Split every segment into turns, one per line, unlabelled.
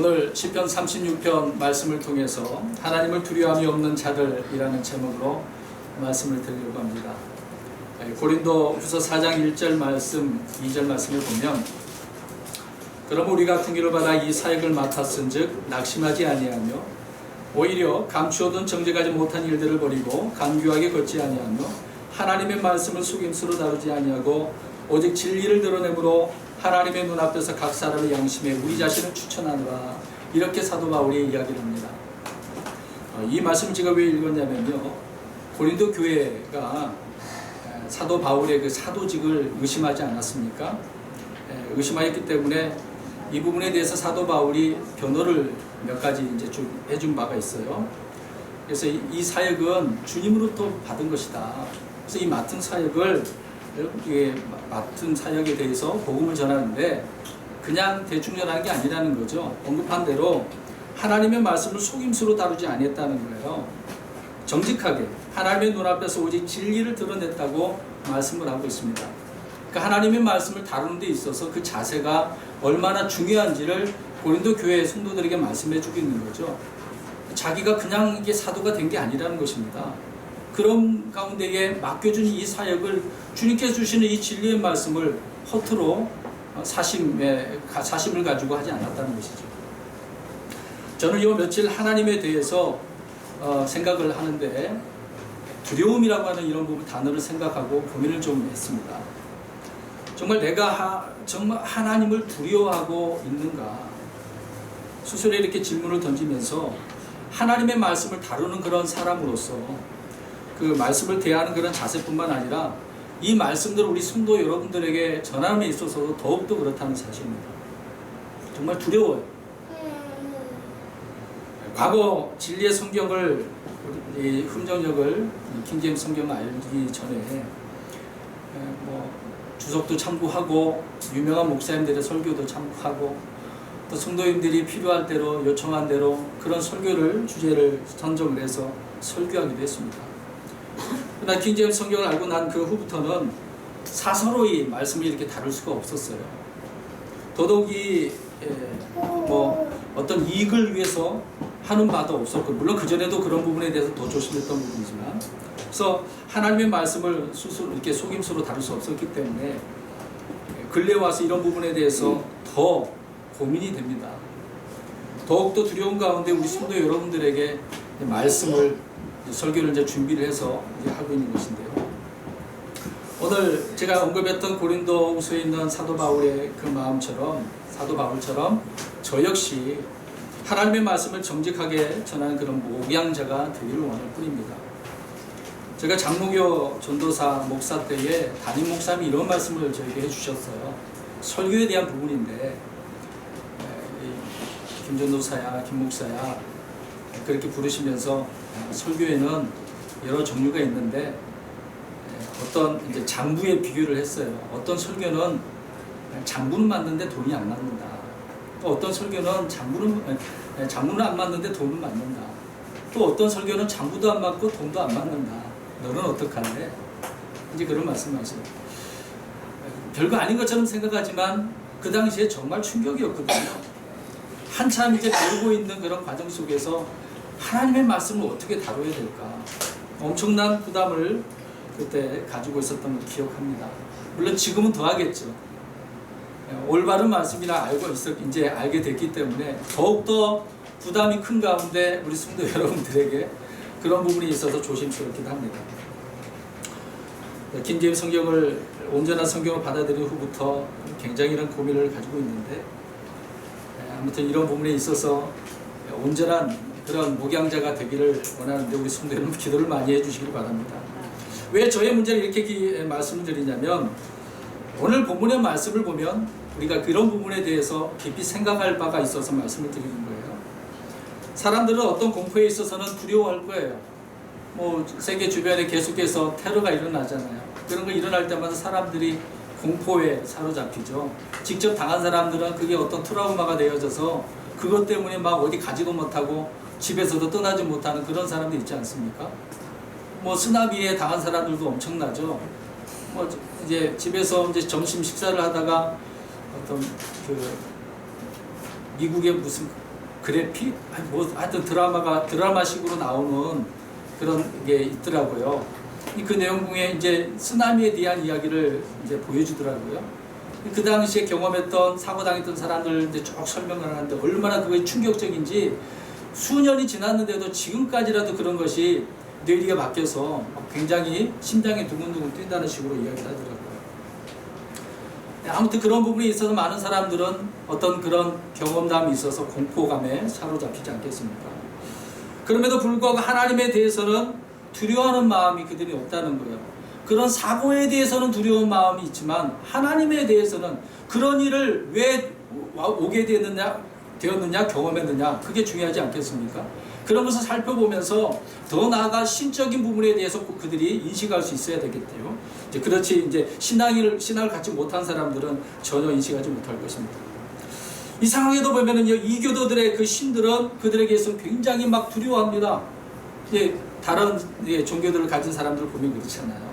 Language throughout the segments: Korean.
오늘 시편 36편 말씀을 통해서 하나님을 두려움이 없는 자들이라는 제목으로 말씀을 드리려고 합니다. 고린도 후서 4장 1절 말씀, 2절 말씀을 보면, 그럼 우리가 등기를 받아 이 사역을 맡았은즉 낙심하지 아니하며 오히려 감추어둔 정죄하지 못한 일들을 버리고 간교하게 걷지 아니하며 하나님의 말씀을 속임수로 다루지 아니하고 오직 진리를 드러내므로 하나님의 눈앞에서 각 사람의 양심에 우리 자신을 추천하노라. 이렇게 사도 바울이 이야기를 합니다. 이 말씀을 제가 왜 읽었냐면요, 고린도 교회가 사도 바울의 그 사도직을 의심하지 않았습니까? 의심하였기 때문에 이 부분에 대해서 사도 바울이 변호를 몇 가지 이제 좀 해준 바가 있어요. 그래서 이 사역은 주님으로부터 받은 것이다. 그래서 이 맡은 사역을, 맡은 사역에 대해서 복음을 전하는데 그냥 대충 전하는 게 아니라는 거죠. 언급한 대로 하나님의 말씀을 속임수로 다루지 아니했다는 거예요. 정직하게 하나님의 눈앞에서 오직 진리를 드러냈다고 말씀을 하고 있습니다. 그러니까 하나님의 말씀을 다루는 데 있어서 그 자세가 얼마나 중요한지를 고린도 교회 성도들에게 말씀해 주고 있는 거죠. 자기가 그냥 이게 사도가 된 게 아니라는 것입니다. 그런 가운데에 맡겨준 이 사역을 주님께서 주시는 이 진리의 말씀을 허투루 사심을 가지고 하지 않았다는 것이죠. 저는 이 며칠 하나님에 대해서 생각을 하는데 두려움이라고 하는 이런 부분 단어를 생각하고 고민을 좀 했습니다. 정말 내가 정말 하나님을 두려워하고 있는가? 스스로 이렇게 질문을 던지면서 하나님의 말씀을 다루는 그런 사람으로서 그 말씀을 대하는 그런 자세뿐만 아니라 이 말씀들을 우리 성도 여러분들에게 전함에 있어서도 더욱더 그렇다는 사실입니다. 정말 두려워요. 과거 진리의 성경을, 이 흠정역을 킹제임스 성경을 알기 전에 주석도 참고하고 유명한 목사님들의 설교도 참고하고 또 성도님들이 필요할 대로 요청한 대로 그런 설교를 주제를 선정을 해서 설교하기도 했습니다. 그러나 킹제임스 성경을 알고 난 그 후부터는 사서로이 말씀을 이렇게 다룰 수가 없었어요. 더더욱이 어떤 이익을 위해서 하는 바도 없었고, 물론 그전에도 그런 부분에 대해서 더 조심했던 부분이지만, 그래서 하나님의 말씀을 스스로 이렇게 속임수로 다룰 수 없었기 때문에 근래 와서 이런 부분에 대해서 더 고민이 됩니다. 더욱더 두려운 가운데 우리 성도 여러분들에게 말씀을, 설교를 이제 준비를 해서 이제 하고 있는 것인데요. 오늘 제가 언급했던 고린도후서에 있는 사도 바울의 그 마음처럼, 사도 바울처럼 저 역시 하나님의 말씀을 정직하게 전하는 그런 목양자가 되기를 원할 뿐입니다. 제가 장로교 전도사 목사 때에 담임 목사님이 이런 말씀을 저에게 해주셨어요. 설교에 대한 부분인데, 김 전도사야, 김 목사야, 그렇게 부르시면서 설교에는 여러 종류가 있는데 어떤 이제 장부에 비교를 했어요. 어떤 설교는 장부는 맞는데 돈이 안 맞는다. 또 어떤 설교는 장부는 안 맞는데 돈은 맞는다. 또 어떤 설교는 장부도 안 맞고 돈도 안 맞는다. 너는 어떡할래? 이제 그런 말씀하세요. 별거 아닌 것처럼 생각하지만 그 당시에 정말 충격이었거든요. 한참 이제 배우고 있는 그런 과정 속에서 하나님의 말씀을 어떻게 다뤄야 될까? 엄청난 부담을 그때 가지고 있었던 걸 기억합니다. 물론 지금은 더 하겠죠. 올바른 말씀이라 이제 알게 됐기 때문에 더욱더 부담이 큰 가운데 우리 성도 여러분들에게 그런 부분이 있어서 조심스럽기도 합니다. 킹제임스 성경을, 온전한 성경을 받아들인 후부터 굉장히 이런 고민을 가지고 있는데, 아무튼 이런 부분에 있어서 온전한 그런 목양자가 되기를 원하는데 우리 성도 여러분 기도를 많이 해주시길 바랍니다. 왜 저의 문제를 이렇게 말씀을 드리냐면, 오늘 본문의 말씀을 보면 우리가 그런 부분에 대해서 깊이 생각할 바가 있어서 말씀을 드리는 거예요. 사람들은 어떤 공포에 있어서는 두려워할 거예요. 세계 주변에 계속해서 테러가 일어나잖아요. 그런 거 일어날 때마다 사람들이 공포에 사로잡히죠. 직접 당한 사람들은 그게 어떤 트라우마가 되어져서 그것 때문에 막 어디 가지도 못하고 집에서도 떠나지 못하는 그런 사람들 있지 않습니까? 쓰나미에 당한 사람들도 엄청나죠. 이제 집에서 이제 점심 식사를 하다가 어떤 미국의 무슨 그래픽? 아니 뭐 하여튼 드라마식으로 나오는 그런 게 있더라고요. 그 내용 중에 이제 쓰나미에 대한 이야기를 이제 보여주더라고요. 그 당시에 경험했던 사고당했던 사람들 이제 쭉 설명을 하는데 얼마나 그게 충격적인지 수년이 지났는데도 지금까지라도 그런 것이 뇌리가 바뀌어서 굉장히 심장이 두근두근 뛴다는 식으로 이야기를 하더라고요. 아무튼 그런 부분에 있어서 많은 사람들은 어떤 그런 경험담이 있어서 공포감에 사로잡히지 않겠습니까? 그럼에도 불구하고 하나님에 대해서는 두려워하는 마음이 그들이 없다는 거예요. 그런 사고에 대해서는 두려운 마음이 있지만 하나님에 대해서는 그런 일을 왜 오게 되었느냐 경험했느냐 그게 중요하지 않겠습니까? 그런 것을 살펴보면서 더 나아가 신적인 부분에 대해서 그들이 인식할 수 있어야 되겠대요. 그렇지 이제 신앙을 갖지 못한 사람들은 전혀 인식하지 못할 것입니다. 이상하게도 보면은요, 이교도들의 그 신들은 그들에게서 굉장히 막 두려워합니다. 다른 종교들을 가진 사람들을 보면 그렇잖아요.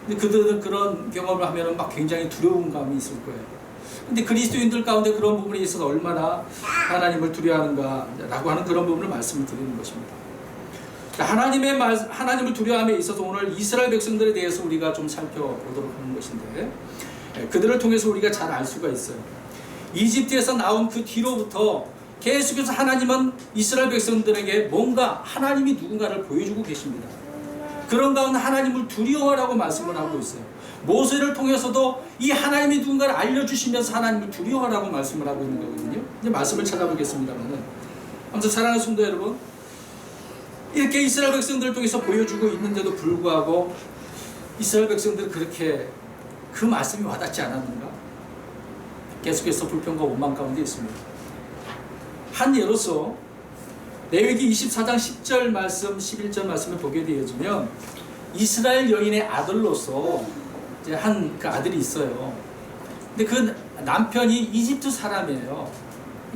근데 그들은 그런 경험을 하면은 막 굉장히 두려운 감이 있을 거예요. 근데 그리스도인들 가운데 그런 부분에 있어서 얼마나 하나님을 두려워하는가라고 하는 그런 부분을 말씀을 드리는 것입니다. 하나님을 두려워함에 있어서 오늘 이스라엘 백성들에 대해서 우리가 좀 살펴보도록 하는 것인데, 그들을 통해서 우리가 잘 알 수가 있어요. 이집트에서 나온 그 뒤로부터 계속해서 하나님은 이스라엘 백성들에게 뭔가 하나님이 누군가를 보여주고 계십니다. 그런 가운데 하나님을 두려워하라고 말씀을 하고 있어요. 모세를 통해서도 이 하나님이 누군가를 알려주시면서 하나님을 두려워하라고 말씀을 하고 있는 거거든요. 이제 말씀을 찾아보겠습니다만은, 아무튼 사랑하는 성도 여러분, 이렇게 이스라엘 백성들을 통해서 보여주고 있는데도 불구하고 이스라엘 백성들은 그렇게 그 말씀이 와닿지 않았는가? 계속해서 불평과 원망 가운데 있습니다. 한 예로서 레위기 24장 10절 말씀, 11절 말씀을 보게 되어지면 이스라엘 여인의 아들로서 이제 한 그 아들이 있어요. 근데 그 남편이 이집트 사람이에요.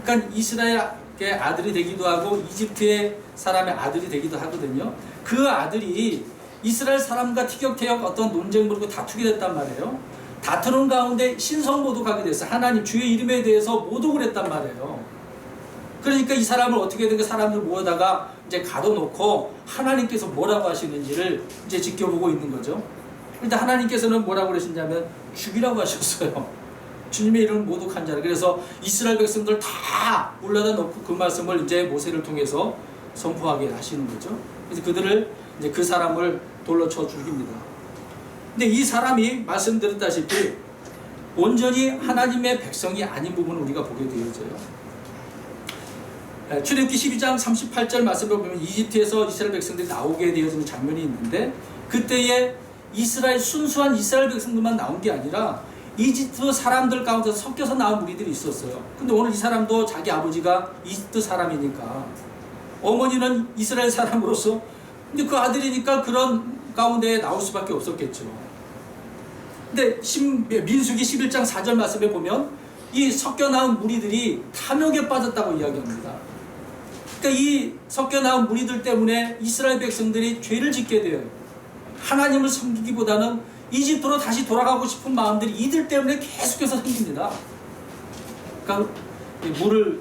그러니까 이스라엘의 아들이 되기도 하고 이집트의 사람의 아들이 되기도 하거든요. 그 아들이 이스라엘 사람과 티격태격 어떤 논쟁을 벌이고 다투게 됐단 말이에요. 다투는 가운데 신성 모독하게 됐어요. 하나님 주의 이름에 대해서 모독을 했단 말이에요. 그러니까 이 사람을 어떻게 된 사람들 모아다가 이제 가둬놓고 하나님께서 뭐라고 하시는지를 이제 지켜보고 있는 거죠. 일단 하나님께서는 뭐라고 그러시냐면 죽이라고 하셨어요. 주님의 이름을 모독한 자를. 그래서 이스라엘 백성들 다 올라다 놓고 그 말씀을 이제 모세를 통해서 선포하게 하시는 거죠. 그래서 그들을 이제 그 사람을 돌로 쳐 죽입니다. 근데 이 사람이 말씀드렸다시피 온전히 하나님의 백성이 아닌 부분을 우리가 보게 되어져요. 출애굽기 12장 38절 말씀을 보면 이집트에서 이스라엘 백성들이 나오게 되어지는 장면이 있는데, 그때에 순수한 이스라엘 백성들만 나온 게 아니라 이집트 사람들 가운데서 섞여서 나온 무리들이 있었어요. 근데 오늘 이 사람도 자기 아버지가 이집트 사람이니까, 어머니는 이스라엘 사람으로서, 근데 그 아들이니까 그런 가운데에 나올 수밖에 없었겠죠. 근데 민수기 11장 4절 말씀에 보면 이 섞여 나온 무리들이 탐욕에 빠졌다고 이야기합니다. 그러니까 이 섞여 나온 무리들 때문에 이스라엘 백성들이 죄를 짓게 돼요. 하나님을 섬기기보다는 이집트로 다시 돌아가고 싶은 마음들이 이들 때문에 계속해서 생깁니다. 그러니까 물을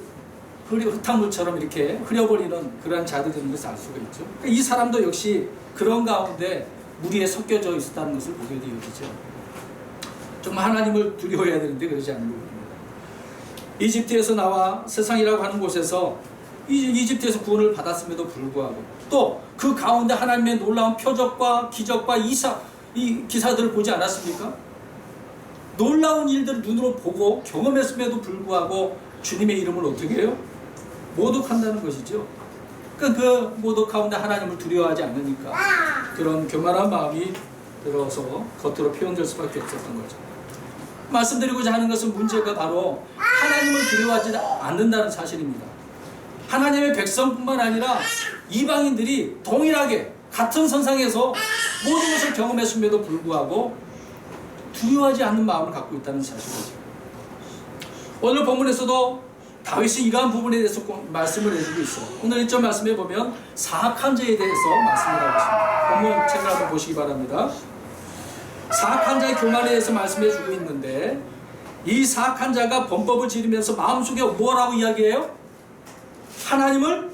흙탕물처럼 이렇게 흐려버리는 그러한 자들인 것을 알 수가 있죠. 그러니까 이 사람도 역시 그런 가운데 무리에 섞여져 있었다는 것을 보게 되어지죠. 정말 하나님을 두려워해야 되는데 그러지 않는 부분입니다. 이집트에서 나와 세상이라고 하는 곳에서 이집트에서 구원을 받았음에도 불구하고 또 그 가운데 하나님의 놀라운 표적과 기적과 이 기사들을 보지 않았습니까? 놀라운 일들을 눈으로 보고 경험했음에도 불구하고 주님의 이름을 어떻게 해요? 모독한다는 것이죠. 그러니까 그 모독 가운데 하나님을 두려워하지 않으니까 그런 교만한 마음이 들어서 겉으로 표현될 수밖에 없었던 거죠. 말씀드리고자 하는 것은 문제가 바로 하나님을 두려워하지 않는다는 사실입니다. 하나님의 백성뿐만 아니라 이방인들이 동일하게 같은 선상에서 모든 것을 경험했음에도 불구하고 두려워하지 않는 마음을 갖고 있다는 사실이죠. 오늘 본문에서도 다윗이 이러한 부분에 대해서 말씀을 해주고 있어요. 오늘 1절 말씀에 보면 사악한 자에 대해서 말씀을 하고 있습니다. 본문 책을 한번 보시기 바랍니다. 사악한 자의 교만에 대해서 말씀해 주고 있는데, 이 사악한 자가 범법을 지르면서 마음속에 뭐라고 이야기해요? 하나님을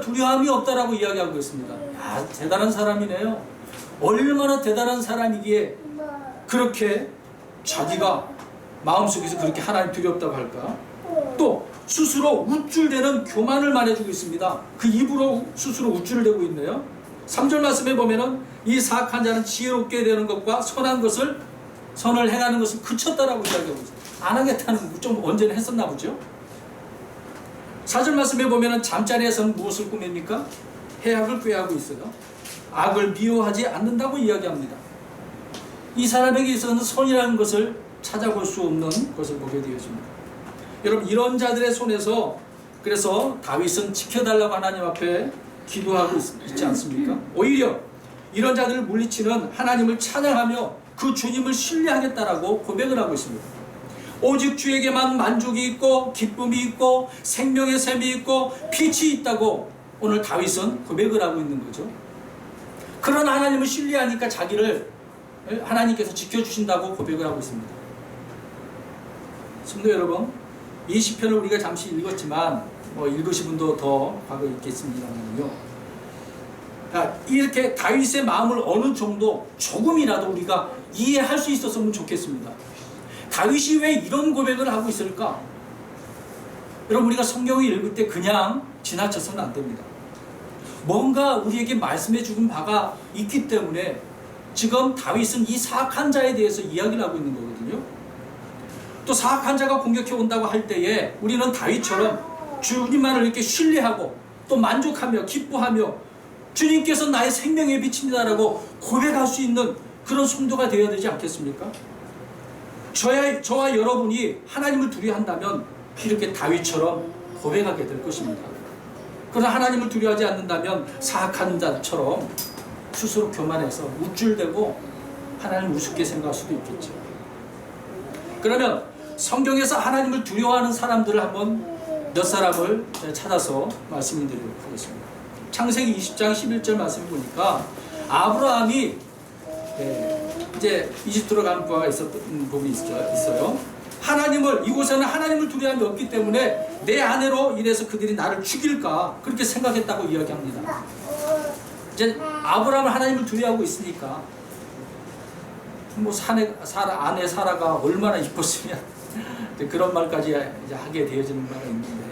두려움이 없다라고 이야기하고 있습니다. 야, 대단한 사람이네요. 얼마나 대단한 사람이기에 그렇게 자기가 마음속에서 그렇게 하나님 두렵다고 할까? 또 스스로 우쭐대는 교만을 말해주고 있습니다. 그 입으로 스스로 우쭐을 대고 있네요. 3절 말씀에 보면은 이 사악한 자는 지혜롭게 되는 것과 선을 행하는 것을 그쳤다라고 이야기하고 있어요. 안 하겠다는 좀 언제는 했었나 보죠. 4절 말씀에 보면은 잠자리에서는 무엇을 꾸밉니까? 해악을 꾀하고 있어요. 악을 미워하지 않는다고 이야기합니다. 이 사람에게 있어서는 선이라는 것을 찾아볼 수 없는 것을 보게 되어집니다. 여러분, 이런 자들의 손에서 그래서 다윗은 지켜달라고 하나님 앞에 기도하고 있지 않습니까? 오히려 이런 자들을 물리치는 하나님을 찬양하며 그 주님을 신뢰하겠다라고 고백을 하고 있습니다. 오직 주에게만 만족이 있고 기쁨이 있고 생명의 샘이 있고 빛이 있다고 오늘 다윗은 고백을 하고 있는 거죠. 그런 하나님을 신뢰하니까 자기를 하나님께서 지켜주신다고 고백을 하고 있습니다. 성도 여러분, 이 시편을 우리가 잠시 읽었지만 읽으신 분도 더 과거 있겠습니다만요. 이렇게 다윗의 마음을 어느 정도 조금이라도 우리가 이해할 수 있었으면 좋겠습니다. 다윗이 왜 이런 고백을 하고 있을까? 여러분, 우리가 성경을 읽을 때 그냥 지나쳐서는 안 됩니다. 뭔가 우리에게 말씀해 주는 바가 있기 때문에 지금 다윗은 이 사악한 자에 대해서 이야기를 하고 있는 거거든요. 또 사악한 자가 공격해 온다고 할 때에 우리는 다윗처럼 주님만을 이렇게 신뢰하고 또 만족하며 기뻐하며 주님께서 나의 생명의 빛입니다라고 고백할 수 있는 그런 성도가 되어야 되지 않겠습니까? 저와 여러분이 하나님을 두려워한다면 이렇게 다윗처럼 고백하게 될 것입니다. 그러나 하나님을 두려워하지 않는다면 사악한 자처럼 스스로 교만해서 우쭐대고 하나님을 우습게 생각할 수도 있겠죠. 그러면 성경에서 하나님을 두려워하는 사람들을 한번 몇 사람을 찾아서 말씀드리도록 하겠습니다. 창세기 20장 11절 말씀을 보니까 아브라함이 이제 이집트로 가는 부하가 있었던 부분이 있어요. 이곳에는 하나님을 두려움이 없기 때문에 내 아내로 인해서 그들이 나를 죽일까 그렇게 생각했다고 이야기합니다. 이제 아브라함은 하나님을 두려워하고 있으니까 아내 사라가 얼마나 이뻤으면 그런 말까지 이제 하게 되어지는 바가 있는데,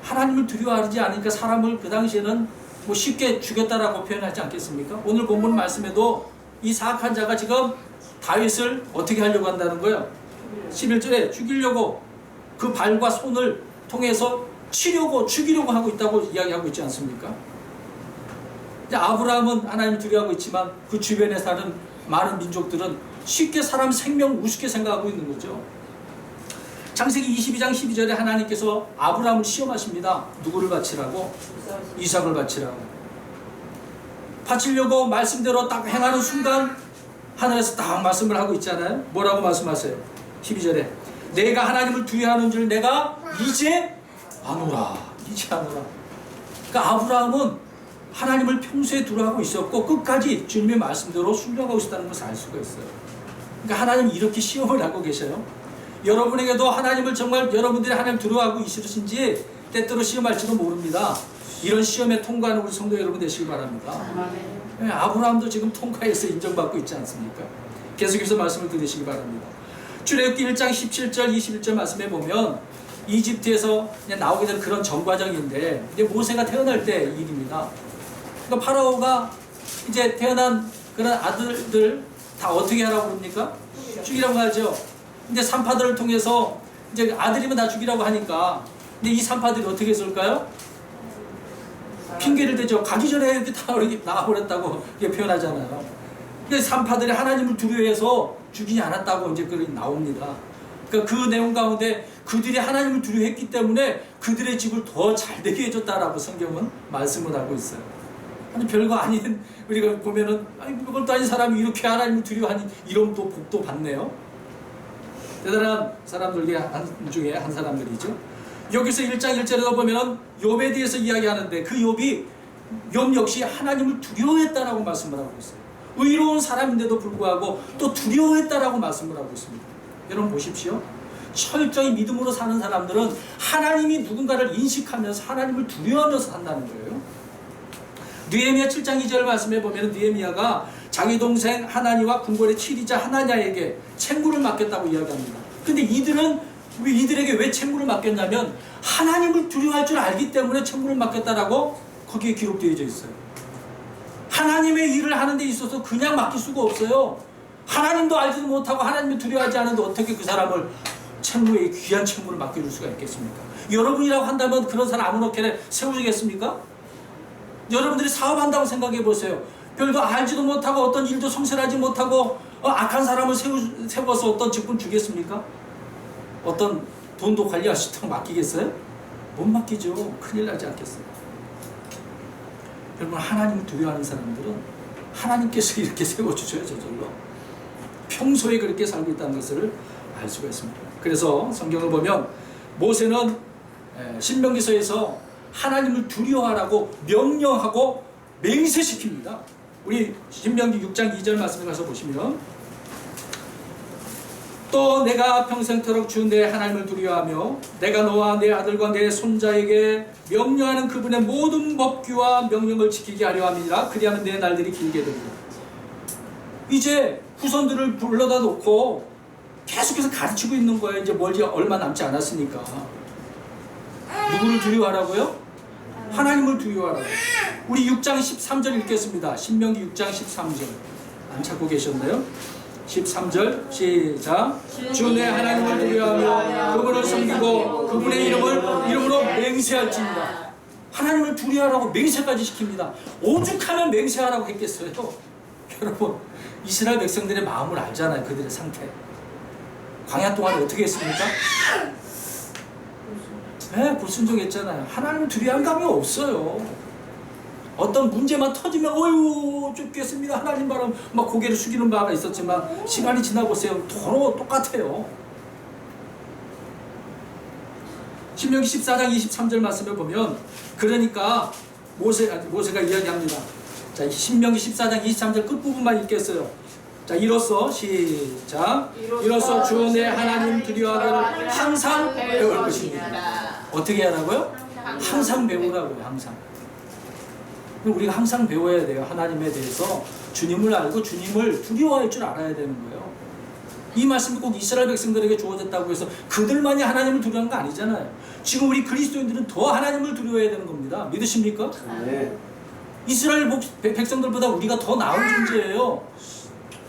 하나님을 두려워하지 않으니까 사람을 그 당시에는 쉽게 죽였다라고 표현하지 않겠습니까? 오늘 본문 말씀에도 이 사악한 자가 지금 다윗을 어떻게 하려고 한다는 거예요? 11절에 죽이려고 그 발과 손을 통해서 죽이려고 하고 있다고 이야기하고 있지 않습니까? 아브라함은 하나님을 두려워하고 있지만 그 주변에 사는 많은 민족들은 쉽게 사람 생명 우습게 생각하고 있는 거죠. 창세기 22장 12절에 하나님께서 아브라함을 시험하십니다. 누구를 바치라고? 이삭을 바치라고. 바치려고 말씀대로 딱 행하는 순간 하늘에서 딱 말씀을 하고 있잖아요. 뭐라고 말씀하세요? 12절에 내가 하나님을 두려워하는 줄 내가 이제 아노라. 그러니까 아브라함은 하나님을 평소에 두려워하고 있었고 끝까지 주님의 말씀대로 순종하고 있었다는 것을 알 수가 있어요. 그러니까 하나님이 이렇게 시험을 하고 계셔요. 여러분에게도 하나님을 정말 여러분들이 하나님 두려워하고 있으신지 때때로 시험할지도 모릅니다. 이런 시험에 통과하는 우리 성도 여러분 되시기 바랍니다. 아브라함도 지금 통과해서 인정받고 있지 않습니까? 계속해서 말씀을 들으시기 바랍니다. 출애굽기 1장 17절 21절 말씀에 보면 이집트에서 나오게 된 그런 전과정인데 이제 모세가 태어날 때 일입니다. 그러니까 파라오가 이제 태어난 그런 아들들 다 어떻게 하라고 합니까? 죽이라고 하죠. 근데 산파들을 통해서 이제 아들이면 다 죽이라고 하니까 근데 이 산파들이 어떻게 했을까요? 핑계를 대죠. 가기 전에 이렇게 다 나가버렸다고 표현하잖아요. 근데 산파들이 하나님을 두려워해서 죽이지 않았다고 이제 글이 나옵니다. 그러니까 그 내용 가운데 그들이 하나님을 두려워했기 때문에 그들의 집을 더 잘되게 해줬다라고 성경은 말씀을 하고 있어요. 아니 별거 아닌 우리가 보면은 그것도 아닌 사람이 이렇게 하나님을 두려워하니 이런 또 복도 받네요. 대단한 사람들 중에 한 사람들이죠. 여기서 1장 1절에도 보면 욥에 대해서 이야기하는데 그 욥이 욥 역시 하나님을 두려워했다라고 말씀을 하고 있어요. 의로운 사람인데도 불구하고 또 두려워했다라고 말씀을 하고 있습니다. 여러분 보십시오. 철저히 믿음으로 사는 사람들은 하나님이 누군가를 인식하면서 하나님을 두려워하면서 산다는 거예요. 느헤미야 7장 2절 말씀에 보면 느헤미야가 자기 동생 하나니와 궁궐의 치리자 하나냐에게 책무를 맡겼다고 이야기합니다. 근데 이들에게 왜 책무를 맡겼냐면 하나님을 두려워할 줄 알기 때문에 책무를 맡겼다라고 거기에 기록되어 있어요. 하나님의 일을 하는 데 있어서 그냥 맡길 수가 없어요. 하나님도 알지도 못하고 하나님을 두려워하지 않는데 어떻게 그 사람을 책무에 귀한 책무를 맡겨줄 수가 있겠습니까? 여러분이라고 한다면 그런 사람 아무렇게 세우시겠습니까? 여러분들이 사업한다고 생각해 보세요. 별도 알지도 못하고 어떤 일도 성실하지 못하고 악한 사람을 세워서 어떤 직분 주겠습니까? 어떤 돈도 관리할 수 있도록 맡기겠어요? 못 맡기죠. 큰일 나지 않겠어요? 여러분, 하나님을 두려워하는 사람들은 하나님께서 이렇게 세워주셔요. 저절로 평소에 그렇게 살고 있다는 것을 알 수가 있습니다. 그래서 성경을 보면 모세는 신명기서에서 하나님을 두려워하라고 명령하고 맹세시킵니다. 우리 신명기 6장 2절 말씀에 가서 보시면 또 내가 평생토록 주 내 하나님을 두려워하며 내가 너와 내 아들과 내 손자에게 명령하는 그분의 모든 법규와 명령을 지키게 하려 함이라. 그리하면 내 날들이 길게 되리라. 이제 후손들을 불러다 놓고 계속해서 가르치고 있는 거예요. 이제 멀지 얼마 남지 않았으니까. 누구를 두려워하라고요? 하나님을 두려워하라고. 우리 6장 13절 읽겠습니다. 신명기 6장 13절. 안 찾고 계셨나요? 13절 시작. 주 내 하나님을 두려워하며 그분을 섬기고 그분의 이름으로 맹세할지니라. 하나님을 두려워하라고 맹세까지 시킵니다. 오죽하면 맹세하라고 했겠어요? 여러분, 이스라엘 백성들의 마음을 알잖아요. 그들의 상태. 광야 동안 어떻게 했습니까? 네, 불순종했잖아요. 하나님을 두려워한 감이 없어요. 어떤 문제만 터지면 어휴 죽겠습니다 하나님 바람 막 고개를 숙이는 바가 있었지만 시간이 지나보세요. 서로 똑같아요. 신명기 14장 23절 말씀을 보면 그러니까 모세가 이야기합니다. 자, 신명기 14장 23절 끝부분만 읽겠어요. 자, 이로써 시작. 이로써 주 내 하나님 두려워하기를 항상 배울 것입니다. 어떻게 하라고요? 항상 배우라고요. 항상. 우리가 항상 배워야 돼요. 하나님에 대해서 주님을 알고 주님을 두려워할 줄 알아야 되는 거예요. 이 말씀이 꼭 이스라엘 백성들에게 주어졌다고 해서 그들만이 하나님을 두려워하는 거 아니잖아요. 지금 우리 그리스도인들은 더 하나님을 두려워해야 되는 겁니다. 믿으십니까? 네. 이스라엘 백성들보다 우리가 더 나은 존재예요.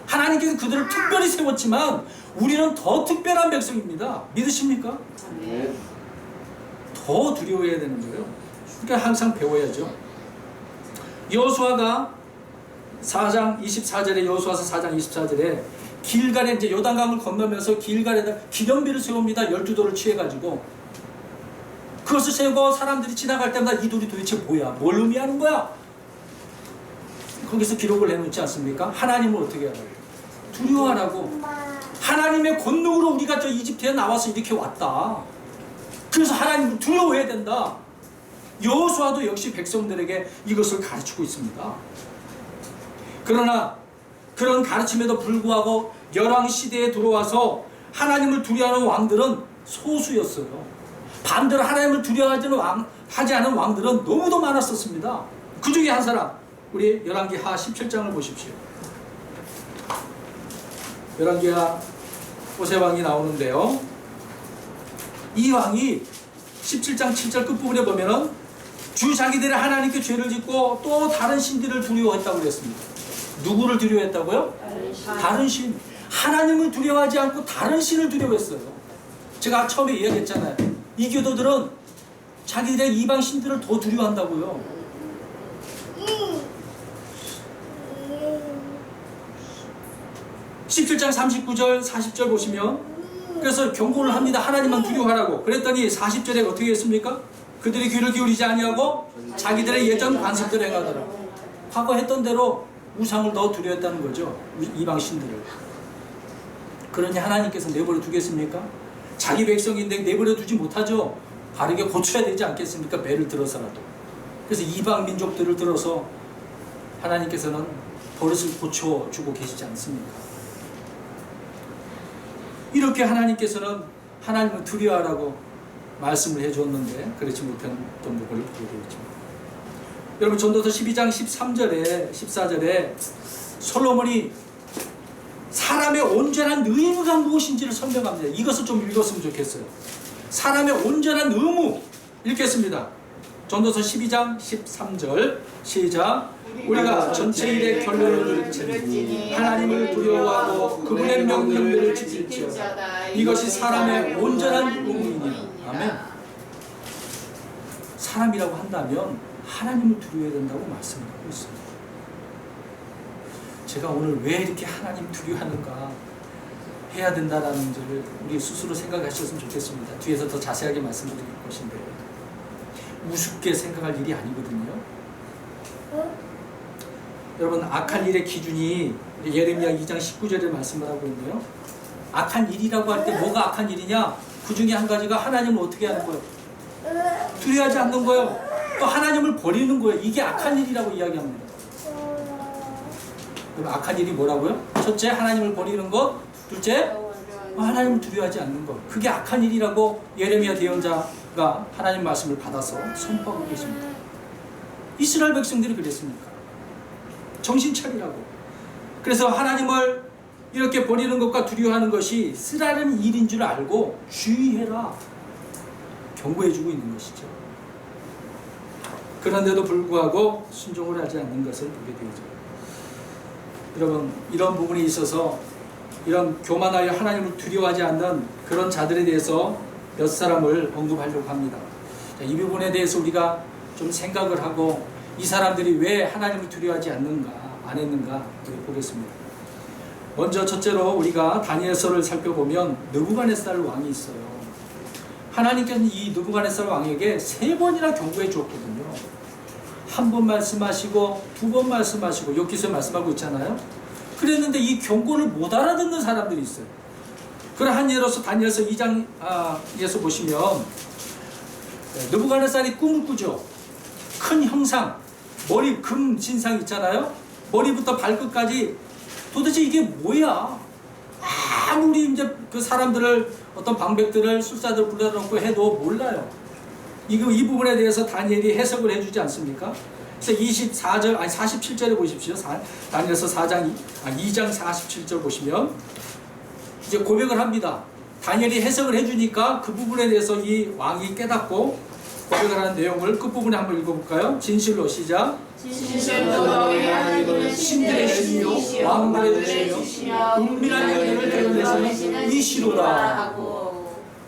하나님께서 그들을 특별히 세웠지만 우리는 더 특별한 백성입니다. 믿으십니까? 네. 더 두려워해야 되는 거예요. 그러니까 항상 배워야죠. 여호수아가 4장 24절에 여호수아서 4장 24절에 길갈에 이제 요단강을 건너면서 길갈에다 기념비를 세웁니다. 12돌을 취해가지고 그것을 세우고 사람들이 지나갈 때마다 이 돌이 도대체 뭐야? 뭘 의미하는 거야? 거기서 기록을 해놓지 않습니까? 하나님을 어떻게 하라고? 두려워하라고. 하나님의 권능으로 우리가 저 이집트에 나와서 이렇게 왔다. 그래서 하나님을 두려워해야 된다. 여호수아도 역시 백성들에게 이것을 가르치고 있습니다. 그러나 그런 가르침에도 불구하고 열왕 시대에 들어와서 하나님을 두려워하는 왕들은 소수였어요. 반대로 하나님을 두려워하지 않은 왕들은 너무도 많았었습니다. 그 중에 한 사람, 우리 열왕기하 17장을 보십시오. 열왕기하 호세왕이 나오는데요. 이 왕이 17장 7절 끝부분에 보면은 주 자기들의 하나님께 죄를 짓고 또 다른 신들을 두려워했다고 그랬습니다. 누구를 두려워했다고요? 다른 신. 하나님을 두려워하지 않고 다른 신을 두려워했어요. 제가 처음에 이야기했잖아요. 이교도들은 자기들의 이방 신들을 더 두려워한다고요. 17장 39절 40절 보시면 그래서 경고를 합니다. 하나님만 두려워하라고. 그랬더니 40절에 어떻게 했습니까? 그들이 귀를 기울이지 아니하고 자기들의 예전 관습대로 행하더라. 과거 했던 대로 우상을 더 두려워했다는 거죠. 이방 신들을. 그러니 하나님께서 내버려 두겠습니까? 자기 백성인데 내버려 두지 못하죠. 바르게 고쳐야 되지 않겠습니까? 매를 들어서라도. 그래서 이방 민족들을 들어서 하나님께서는 버릇을 고쳐주고 계시지 않습니까? 이렇게 하나님께서는 하나님을 두려워하라고 말씀을 해줬는데 그렇지 못한 모습을 보게 되었죠. 여러분 전도서 12장 13절에 14절에 솔로몬이 사람의 온전한 의무가 무엇인지를 설명합니다. 이것을 좀 읽었으면 좋겠어요. 사람의 온전한 의무 읽겠습니다. 전도서 12장 13절 시작. 우리가 전체 일의 결론을 들으니 하나님을 두려워하고 그분의 명령들을 지킬지어다. 이것이 사람의 온전한 의무이니라. 아멘. 사람이라고 한다면 하나님을 두려워해야 된다고 말씀을 하고 있습니다. 제가 오늘 왜 이렇게 하나님 두려워하는가 해야 된다라는 것을 우리 스스로 생각하셨으면 좋겠습니다. 뒤에서 더 자세하게 말씀드릴 것인데 우습게 생각할 일이 아니거든요. 여러분 악한 일의 기준이 예레미야 2장 19절에 말씀을 하고 있네요. 악한 일이라고 할 때 뭐가 악한 일이냐? 그 중에 한 가지가 하나님을 어떻게 하는 거예요? 두려워하지 않는 거예요. 또 하나님을 버리는 거예요. 이게 악한 일이라고 이야기합니다. 그럼 악한 일이 뭐라고요? 첫째, 하나님을 버리는 것. 둘째, 하나님을 두려워하지 않는 것. 그게 악한 일이라고 예레미야 대언자가 하나님 말씀을 받아서 선포하고 계십니다. 이스라엘 백성들이 그랬습니까? 정신 차리라고. 그래서 하나님을 이렇게 버리는 것과 두려워하는 것이 쓰라린 일인 줄 알고 주의해라 경고해주고 있는 것이죠. 그런데도 불구하고 순종을 하지 않는 것을 보게 되죠. 여러분 이런 부분에 있어서 이런 교만하여 하나님을 두려워하지 않는 그런 자들에 대해서 몇 사람을 언급하려고 합니다. 자, 이 부분에 대해서 우리가 좀 생각을 하고 이 사람들이 왜 하나님을 두려워하지 않는가 안 했는가 보겠습니다. 먼저 첫째로 우리가 다니엘서를 살펴보면 느부갓네살 왕이 있어요. 하나님께서는 이 느부갓네살 왕에게 3번이나 경고해 주었거든요. 한 번 말씀하시고 2번 말씀하시고 여기서 말씀하고 있잖아요. 그랬는데 이 경고를 못 알아듣는 사람들이 있어요. 그런 한 예로서 다니엘서 2장에서 보시면 느부갓네살이 꿈을 꾸죠. 큰 형상, 머리 금 진상 있잖아요. 머리부터 발끝까지 도대체 이게 뭐야? 아무리 이제 그 사람들을 어떤 방백들을 술사들 불러놓고 해도 몰라요. 이 부분에 대해서 다니엘이 해석을 해주지 않습니까? 그래서 47절에 보십시오. 다니엘서 2장 47절 보시면 이제 고백을 합니다. 다니엘이 해석을 해주니까 그 부분에 대해서 이 왕이 깨닫고 고백을 하는 내용을 끝부분에 한번 읽어볼까요? 진실로 시작.
진실로 너희 하나님은
신들의 신이요 왕들의 주시며 은밀한 열매를 드러내시는 이시로다.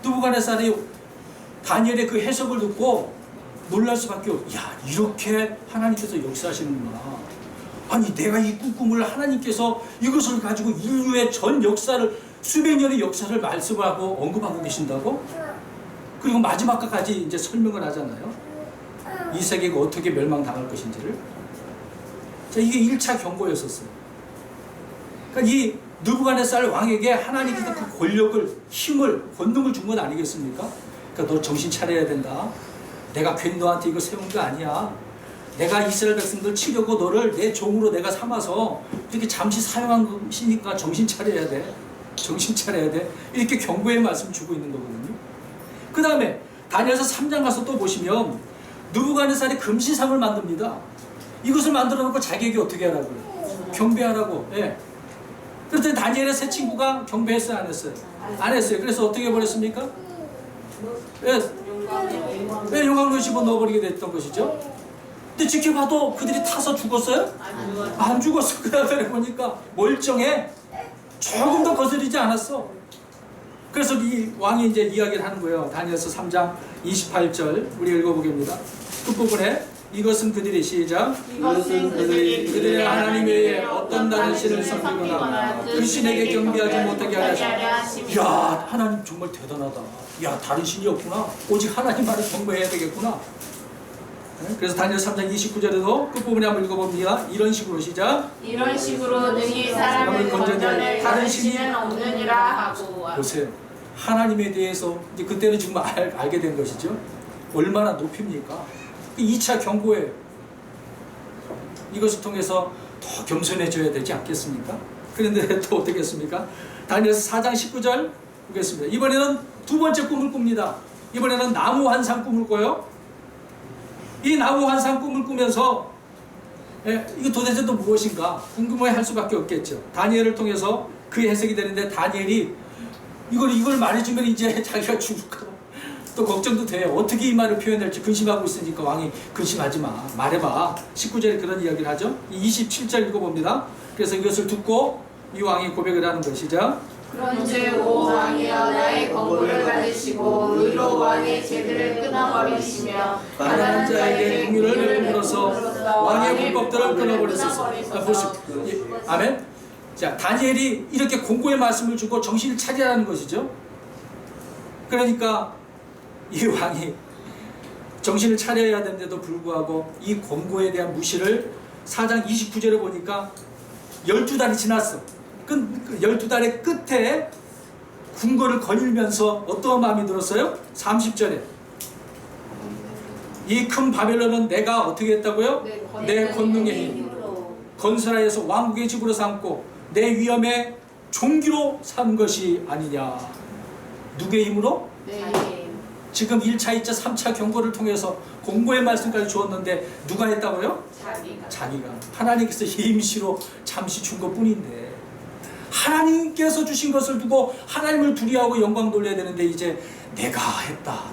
느부갓네살이 다니엘의 그 해석을 듣고 놀랄 수밖에 없어요. 야, 이렇게 하나님께서 역사하시는구나. 아니 내가 이 꿈을 하나님께서 이것을 가지고 인류의 전 역사를 수백 년의 역사를 말씀하고 언급하고 계신다고? 그리고 마지막까지 이제 설명을 하잖아요. 이 세계가 어떻게 멸망당할 것인지를. 자, 이게 1차 경고였었어요. 그러니까 이 느부갓네살 왕에게 하나님께서 그 권력을, 힘을, 권능을 준 건 아니겠습니까? 그러니까 너 정신 차려야 된다. 내가 괜히 너한테 이거 세운 게 아니야. 내가 이스라엘 백성들 치려고 너를 내 종으로 내가 삼아서 이렇게 잠시 사용한 것이니까 정신 차려야 돼. 정신 차려야 돼. 이렇게 경고의 말씀 주고 있는 거거든요. 그 다음에 다니엘서 3장 가서 또 보시면 느부갓네살이 금신상을 만듭니다. 이것을 만들어 놓고 자기에게 어떻게 하라고요? 경배하라고. 예. 그랬더니 다니엘의 세 친구가 경배했어요? 안 했어요? 안 했어요. 그래서 어떻게 해버렸습니까? 왜 용광로 집어넣어버리게 됐던 것이죠? 근데 지켜봐도 그들이 타서 죽었어요? 안 죽었어. 그 다음에 보니까 멀쩡해. 조금 더 거스르지 않았어. 그래서 이 왕이 이제 이야기를 하는 거예요. 다니엘서 3장 28절 우리 읽어보겠습니다. 끝부분에 이것은 그들의 시작.
이것은
그들의 하나님 외에 어떤 다른 신을 섬기거나 그 신에게 경배하지 못하게 하라 하시며. 야, 하나님 정말 대단하다. 야, 다른 신이 없구나. 오직 하나님만을 경배해야 되겠구나. 그래서 다니엘 3장 29절에도 끝부분에 한번 읽어봅니다. 이런 식으로 시작.
이런 식으로 능히 사람을 건져낼 다른 신은 없느니라 하고.
보세요. 하나님에 대해서 이제 그때는 정말 알게 된 것이죠. 얼마나 높입니까? 2차 경고예요. 이것을 통해서 더 겸손해져야 되지 않겠습니까? 그런데 또 어떻게 했습니까? 다니엘서 4장 19절 꾸겠습니다. 이번에는 두 번째 꿈을 꿉니다. 이번에는 나무 환상 꿈을 꿔요. 이 나무 환상 꿈을 꾸면서 이거 도대체 또 무엇인가 궁금해할 수밖에 없겠죠. 다니엘을 통해서 그 해석이 되는데 다니엘이 이걸 말해주면 이제 자기가 죽을까 또 걱정도 돼요. 어떻게 이 말을 표현할지 근심하고 있으니까 왕이 근심하지 마. 말해봐. 19절에 그런 이야기를 하죠. 27절 읽어봅니다. 그래서 이것을 듣고 이 왕이 고백을 하는 것이죠.
그런즉 오 왕이여 나의 권고를 받으시고 의로 왕의 죄들을 끊어버리시며
가난한 자에게 긍휼을 베풀어서 왕의 불법들을 끊어버리소서. 보십시오. 아멘. 자, 다니엘이 이렇게 공고의 말씀을 주고 정신을 차리라는 것이죠. 그러니까 이 왕이 정신을 차려야 되는데도 불구하고 이 권고에 대한 무시를 4장 29절에 보니까 12달이 지났어. 12달의 끝에 궁궐을 거닐면서 어떤 마음이 들었어요? 30절에 이 큰 바벨론은 내가 어떻게 했다고요? 내 권능의 힘으로 건설하여서 왕국의 집으로 삼고 내 위엄의 종기로 삼 것이 아니냐. 누구의 힘으로?
네.
지금 1차, 2차, 3차 경고를 통해서 공고의 말씀까지 주었는데 누가 했다고요? 자기가. 하나님께서 임시로 잠시 준 것뿐인데 하나님께서 주신 것을 두고 하나님을 두려워하고 영광 돌려야 되는데 이제 내가 했다.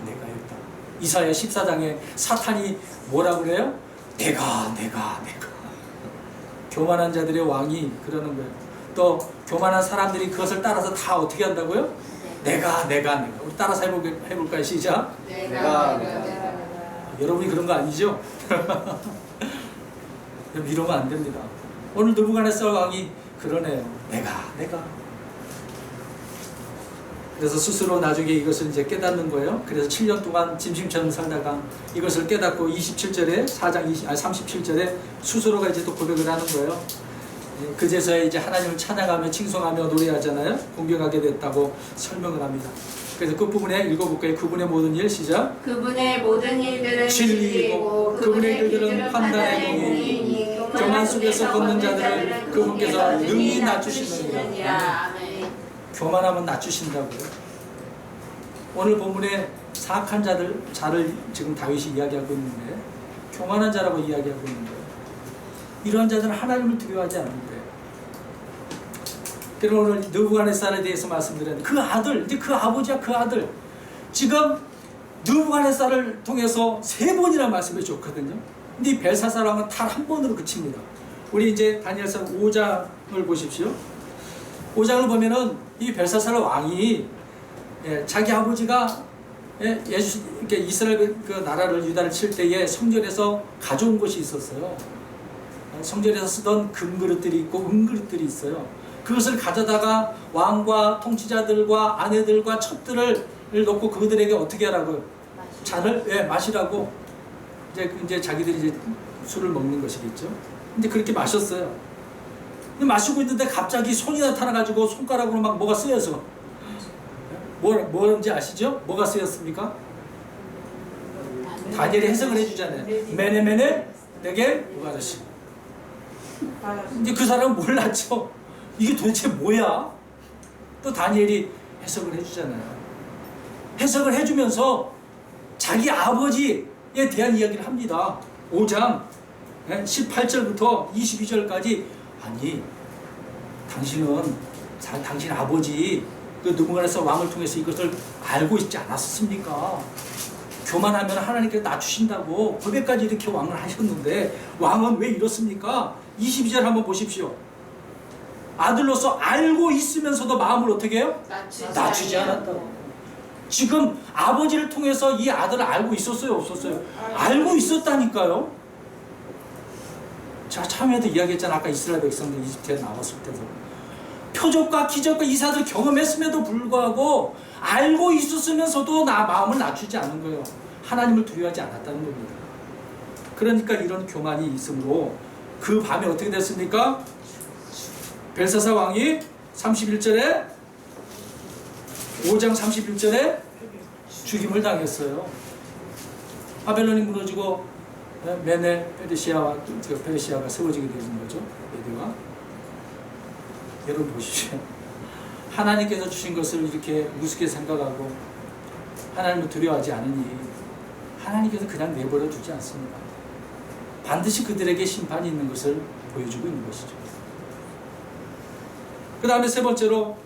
이사야 14장에 사탄이 뭐라고 그래요? 내가. 교만한 자들의 왕이 그러는 거예요. 또 교만한 사람들이 그것을 따라서 다 어떻게 한다고요? 내가. 우리 따라서 해볼까요? 시작. 내가. 여러분이 그런 거 아니죠? 이러면 안 됩니다. 오늘 느부갓네살 왕이 그러네요. 내가. 그래서 스스로 나중에 이것을 이제 깨닫는 거예요. 그래서 7년 동안 짐승처럼 살다가 이것을 깨닫고 27절에 37절에 스스로가 이제 또 고백을 하는 거예요. 그제서야 이제 하나님을 찬양하며 칭송하며 노래하잖아요. 공경하게 됐다고 설명을 합니다. 그래서 그 부분에 읽어볼까요? 그분의 모든 일 시작.
그분의 모든 일들은
진리이고 그분의 일들은 판단의 공이니 교만 속에서 걷는 자들을 그분께서 능히 낮추시느니라. 교만하면 낮추신다고요. 오늘 본문에 사악한 자를 지금 다윗이 이야기하고 있는데 교만한 자라고 이야기하고 있는 거예요. 이러한 자들은 하나님을 두려워하지 않는데. 그래서 오늘 느부갓네살에 대해서 말씀드렸는데 그 아들, 이제 그 아버지와 그 아들 지금 느부갓네살을 통해서 3번이나 말씀해 줬거든요. 근데 이 벨사살 왕은 단 한 번으로 그칩니다. 우리 이제 다니엘서 5장을 보십시오. 5장을 보면은 이 벨사살 왕이 자기 아버지가 이스라엘 그 나라를 유다를 칠 때에 성전에서 가져온 것이 있었어요. 성전에서 쓰던 금그릇들이 있고 은그릇들이 있어요. 그것을 가져다가 왕과 통치자들과 아내들과 첩들을 놓고 그들에게 어떻게 하라고요? 잔을 마시라고 이제 자기들이 이제 술을 먹는 것이겠죠. 근데 그렇게 마셨어요. 근데 마시고 있는데 갑자기 손이 나타나가지고 손가락으로 막 뭐가 쓰여서 뭐인지 아시죠? 뭐가 쓰였습니까? 다니엘이 해석을 해주잖아요. 메네 내게 무가르시. 이제 그 사람은 몰랐죠. 이게 도대체 뭐야? 또 다니엘이 해석을 해주잖아요. 해석을 해주면서 자기 아버지에 대한 이야기를 합니다. 5장 18절부터 22절까지 아니 당신은 당신 아버지 그 느부갓네살 왕을 통해서 이것을 알고 있지 않았습니까? 교만하면 하나님께서 낮추신다고 고백까지 이렇게 왕을 하셨는데 왕은 왜 이렇습니까? 22절 한번 보십시오. 아들로서 알고 있으면서도 마음을 어떻게 해요? 낮추지 않았다고. 지금 아버지를 통해서 이 아들을 알고 있었어요? 없었어요? 알고 있었다니까요. 제가 처음에도 이야기했잖아. 아까 이스라엘 백성들 이집트에 나왔을 때도 표적과 기적과 이사들 경험했음에도 불구하고 알고 있었으면서도 마음을 낮추지 않은 거예요. 하나님을 두려워하지 않았다는 겁니다. 그러니까 이런 교만이 있으므로 그 밤에 어떻게 됐습니까? 벨사살 왕이 31절에 5장 31절에 죽임을 당했어요. 바벨론이 무너지고 메네 페르시아가 세워지게 되는 거죠. 메디가. 여러분 보십시오. 하나님께서 주신 것을 이렇게 우습게 생각하고 하나님을 두려워하지 않으니 하나님께서 그냥 내버려 두지 않습니다. 반드시 그들에게 심판이 있는 것을 보여주고 있는 것이죠. 그 다음에 세 번째로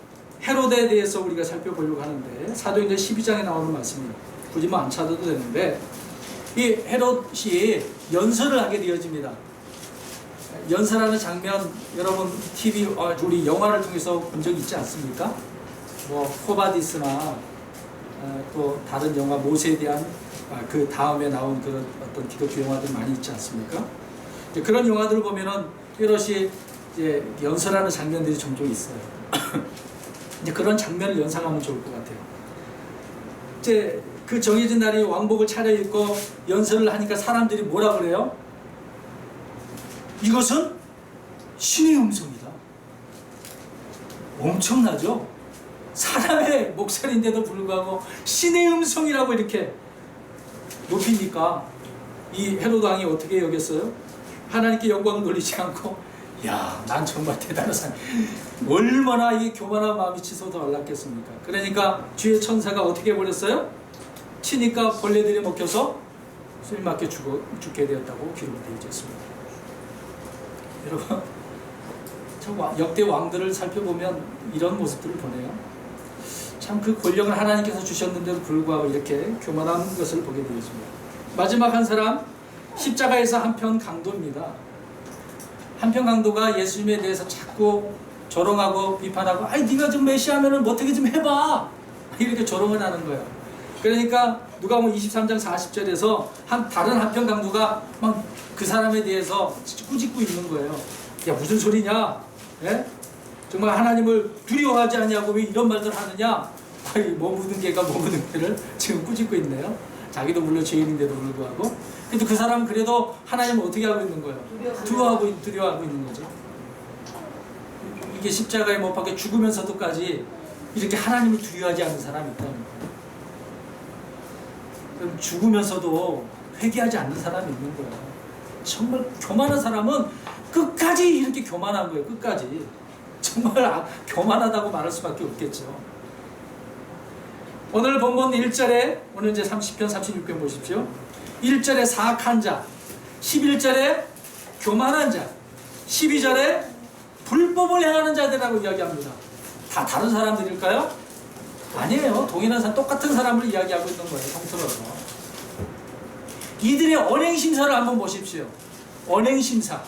헤로데에 대해서 우리가 살펴보려고 하는데 사도행전 12장에 나오는 말씀입니다. 굳이 뭐 안 찾아도 되는데 이 헤롯이 연설을 하게 되어집니다. 연설하는 장면 여러분 TV 우리 영화를 통해서 본 적 있지 않습니까? 뭐 포바디스나 또 다른 영화 모세에 대한 그 다음에 나온 그런 어떤 기독교 영화들 많이 있지 않습니까? 그런 영화들을 보면은 헤롯이 이제 연설하는 장면들이 종종 있어요. 이제 그런 장면을 연상하면 좋을 것 같아요. 이제 그 정해진 날이 왕복을 차려입고 연설을 하니까 사람들이 뭐라 그래요? 이것은 신의 음성이다. 엄청나죠? 사람의 목소리인데도 불구하고 신의 음성이라고 이렇게 높이니까 이 헤롯 왕이 어떻게 여겼어요? 하나님께 영광을 돌리지 않고 야, 난 정말 대단한 사람. 얼마나 이 교만한 마음이 치솟아 올랐겠습니까? 그러니까 주의 천사가 어떻게 해버렸어요? 치니까 벌레들이 먹혀서 술 맞게 죽게 되었다고 기록되어 있습니다. 여러분, 저 역대 왕들을 살펴보면 이런 모습들을 보네요. 참 그 권력을 하나님께서 주셨는데도 불구하고 이렇게 교만한 것을 보게 되었습니다. 마지막 한 사람, 십자가에서 한편 강도입니다. 한편 강도가 예수님에 대해서 자꾸 조롱하고 비판하고 아이 네가 좀 메시아면은 뭐 어떻게 좀 해봐 이렇게 조롱을 하는 거예요. 그러니까 누가복음 23장 40절에서 다른 한편 강도가 막 그 사람에 대해서 꾸짖고 있는 거예요. 야 무슨 소리냐? 예? 정말 하나님을 두려워하지 않냐고 왜 이런 말들 하느냐? 아이 뭐 묻은 개가 뭐 묻은 개를 지금 꾸짖고 있네요. 자기도 물론 죄인인데도 불구하고. 근데 그 사람은 그래도 하나님을 어떻게 하고 있는 거예요? 두려워하고 있는 거죠. 이게 십자가에 못 박혀 죽으면서도까지 이렇게 하나님을 두려워하지 않는 사람이 있다는 거예요. 그럼 죽으면서도 회개하지 않는 사람이 있는 거예요. 정말 교만한 사람은 끝까지 이렇게 교만한 거예요. 끝까지. 정말 교만하다고 말할 수밖에 없겠죠. 오늘 본문 1절에 오늘 이제 30편 36편 보십시오. 1절에 사악한 자, 11절에 교만한 자, 12절에 불법을 행하는 자들이라고 이야기합니다. 다 다른 사람들일까요? 아니에요. 동일한 사람, 똑같은 사람을 이야기하고 있는 거예요. 통틀어서. 이들의 언행심사를 한번 보십시오. 언행심사.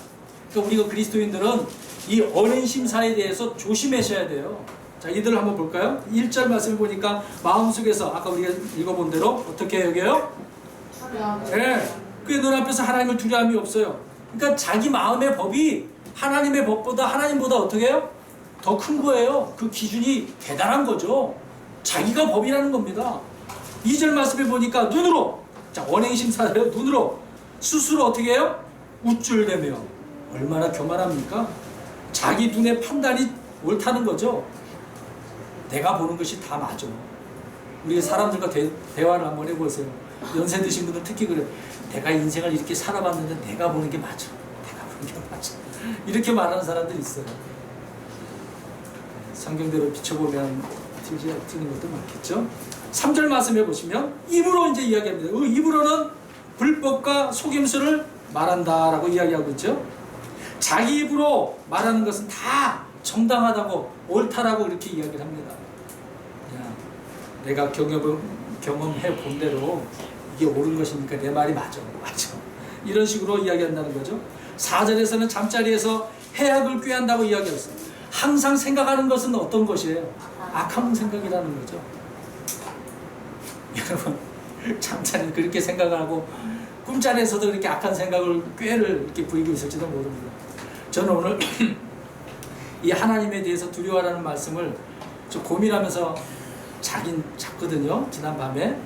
그러니까 우리가 그리스도인들은 이 언행심사에 대해서 조심하셔야 돼요. 자, 이들을 한번 볼까요? 1절 말씀을 보니까 마음속에서 아까 우리가 읽어본 대로 어떻게 여겨요? 네. 그의 눈앞에서 하나님을 두려움이 없어요. 그러니까 자기 마음의 법이 하나님의 법보다 하나님보다 어떻게 해요? 더 큰 거예요. 그 기준이 대단한 거죠. 자기가 법이라는 겁니다. 2절 말씀에 보니까 눈으로, 자 언행심사예요. 눈으로 스스로 어떻게 해요? 우쭐대며. 얼마나 교만합니까? 자기 눈의 판단이 옳다는 거죠. 내가 보는 것이 다 맞아. 우리 사람들과 대화를 한번 해보세요. 연세 드신 분들 특히 그래요. 내가 인생을 이렇게 살아봤는데 내가 보는 게 맞아. 내가 보는 게 맞아. 이렇게 말하는 사람들이 있어요. 성경대로 비춰보면 틀린 것도 많겠죠. 3절 말씀해 보시면 입으로 이제 이야기합니다. 입으로는 불법과 속임수를 말한다라고 이야기하고 있죠. 자기 입으로 말하는 것은 다 정당하다고 옳다라고 이렇게 이야기를 합니다. 야, 내가 경험해 본 대로 이게 옳은 것이니까 내 말이 맞아. 이런 식으로 이야기한다는 거죠. 4절에서는 잠자리에서 해악을 꾀한다고 이야기했어요. 항상 생각하는 것은 어떤 것이에요? 악한 생각이라는 거죠. 여러분, 잠자리 그렇게 생각하고 꿈자리에서도 그렇게 악한 생각을 꾀를 이렇게 부리고 있을지도 모릅니다. 저는 오늘 이 하나님에 대해서 두려워하라는 말씀을 좀 고민하면서 자긴 잤거든요. 지난 밤에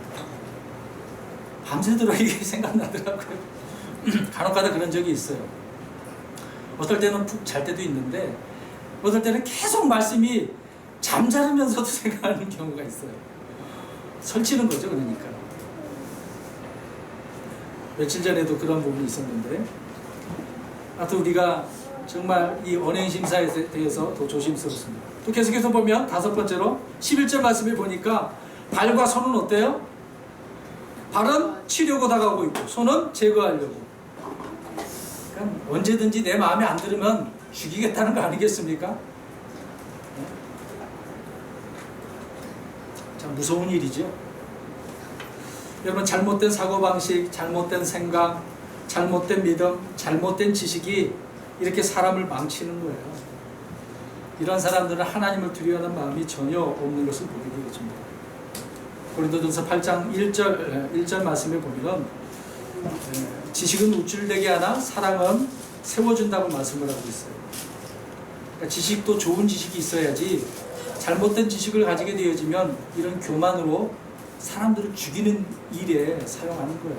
밤새도록 이게 생각나더라고요. 간혹가다 그런 적이 있어요. 어떨 때는 푹 잘 때도 있는데 어떨 때는 계속 말씀이 잠자면서도 생각하는 경우가 있어요. 설치는 거죠. 그러니까 며칠 전에도 그런 부분이 있었는데 하여튼 우리가 정말 이 언행심사에 대해서 더 조심스럽습니다. 또 또 계속해서 보면 다섯 번째로 11절 말씀에 보니까 발과 손은 어때요? 발은 치려고 다가오고 있고 손은 제거하려고. 그러니까 언제든지 내 마음에 안 들으면 죽이겠다는 거 아니겠습니까? 참 무서운 일이죠. 여러분, 잘못된 사고방식, 잘못된 생각, 잘못된 믿음, 잘못된 지식이 이렇게 사람을 망치는 거예요. 이런 사람들은 하나님을 두려워하는 마음이 전혀 없는 것을 보게 되겠습니다. 고린도전서 8장 1절 말씀에 보면 지식은 우쭐되게 하나 사랑은 세워준다고 말씀을 하고 있어요. 그러니까 지식도 좋은 지식이 있어야지 잘못된 지식을 가지게 되어지면 이런 교만으로 사람들을 죽이는 일에 사용하는 거예요.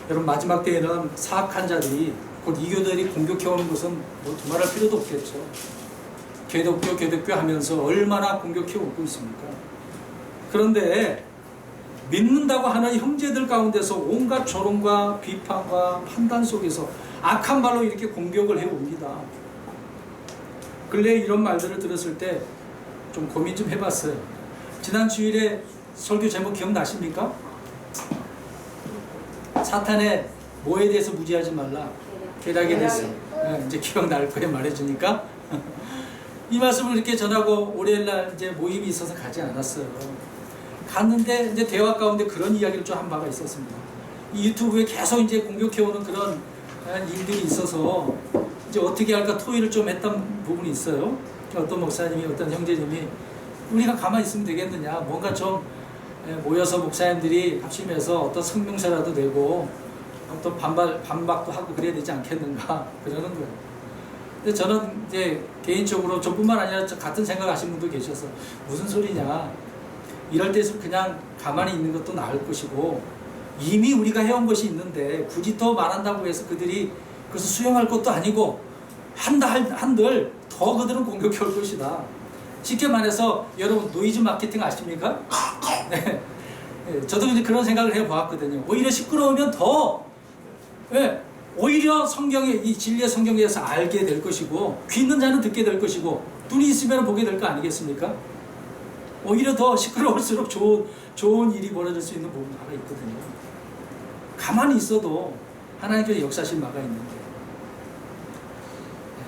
여러분, 마지막 때에는 사악한 자들이 곧 이교들이 공격해오는 것은 뭐 두말할 필요도 없겠죠. 개독교 하면서 얼마나 공격해오고 있습니까? 그런데 믿는다고 하는 형제들 가운데서 온갖 조롱과 비판과 판단 속에서 악한 말로 이렇게 공격을 해옵니다. 근래에 이런 말들을 들었을 때 좀 고민 좀 해봤어요. 지난 주일에 설교 제목 기억나십니까? 사탄의 뭐에 대해서 무지하지 말라. 계략에 대해서. 이제 기억날 거예요. 말해주니까. 이 말씀을 이렇게 전하고 월요일날 이제 모임이 있어서 가지 않았어요. 갔는데 이제 대화 가운데 그런 이야기를 좀 한 바가 있었습니다. 이 유튜브에 계속 이제 공격해오는 그런 일들이 있어서 이제 어떻게 할까 토의를 좀 했던 부분이 있어요. 어떤 목사님이, 어떤 형제님이 우리가 가만히 있으면 되겠느냐, 뭔가 좀 모여서 목사님들이 합심해서 어떤 성명서라도 내고 어떤 반박도 하고 그래야 되지 않겠는가 그러는 거예요. 근데 저는 이제 개인적으로 저뿐만 아니라 같은 생각하시는 분도 계셔서 무슨 소리냐, 이럴 때서 그냥 가만히 있는 것도 나을 것이고 이미 우리가 해온 것이 있는데 굳이 더 말한다고 해서 그들이 그것을 수용할 것도 아니고 한들 더 그들은 공격해 올 것이다. 쉽게 말해서 여러분 노이즈 마케팅 아십니까? 네. 저도 이제 그런 생각을 해보았거든요. 오히려 시끄러우면 더 오히려 성경의 이 진리의 성경에 대해서 알게 될 것이고 귀 있는 자는 듣게 될 것이고 눈이 있으면 보게 될 거 아니겠습니까? 오히려 더 시끄러울수록 좋은 일이 벌어질 수 있는 부분이 하나 있거든요. 가만히 있어도 하나님께서 역사하신 바가 있는데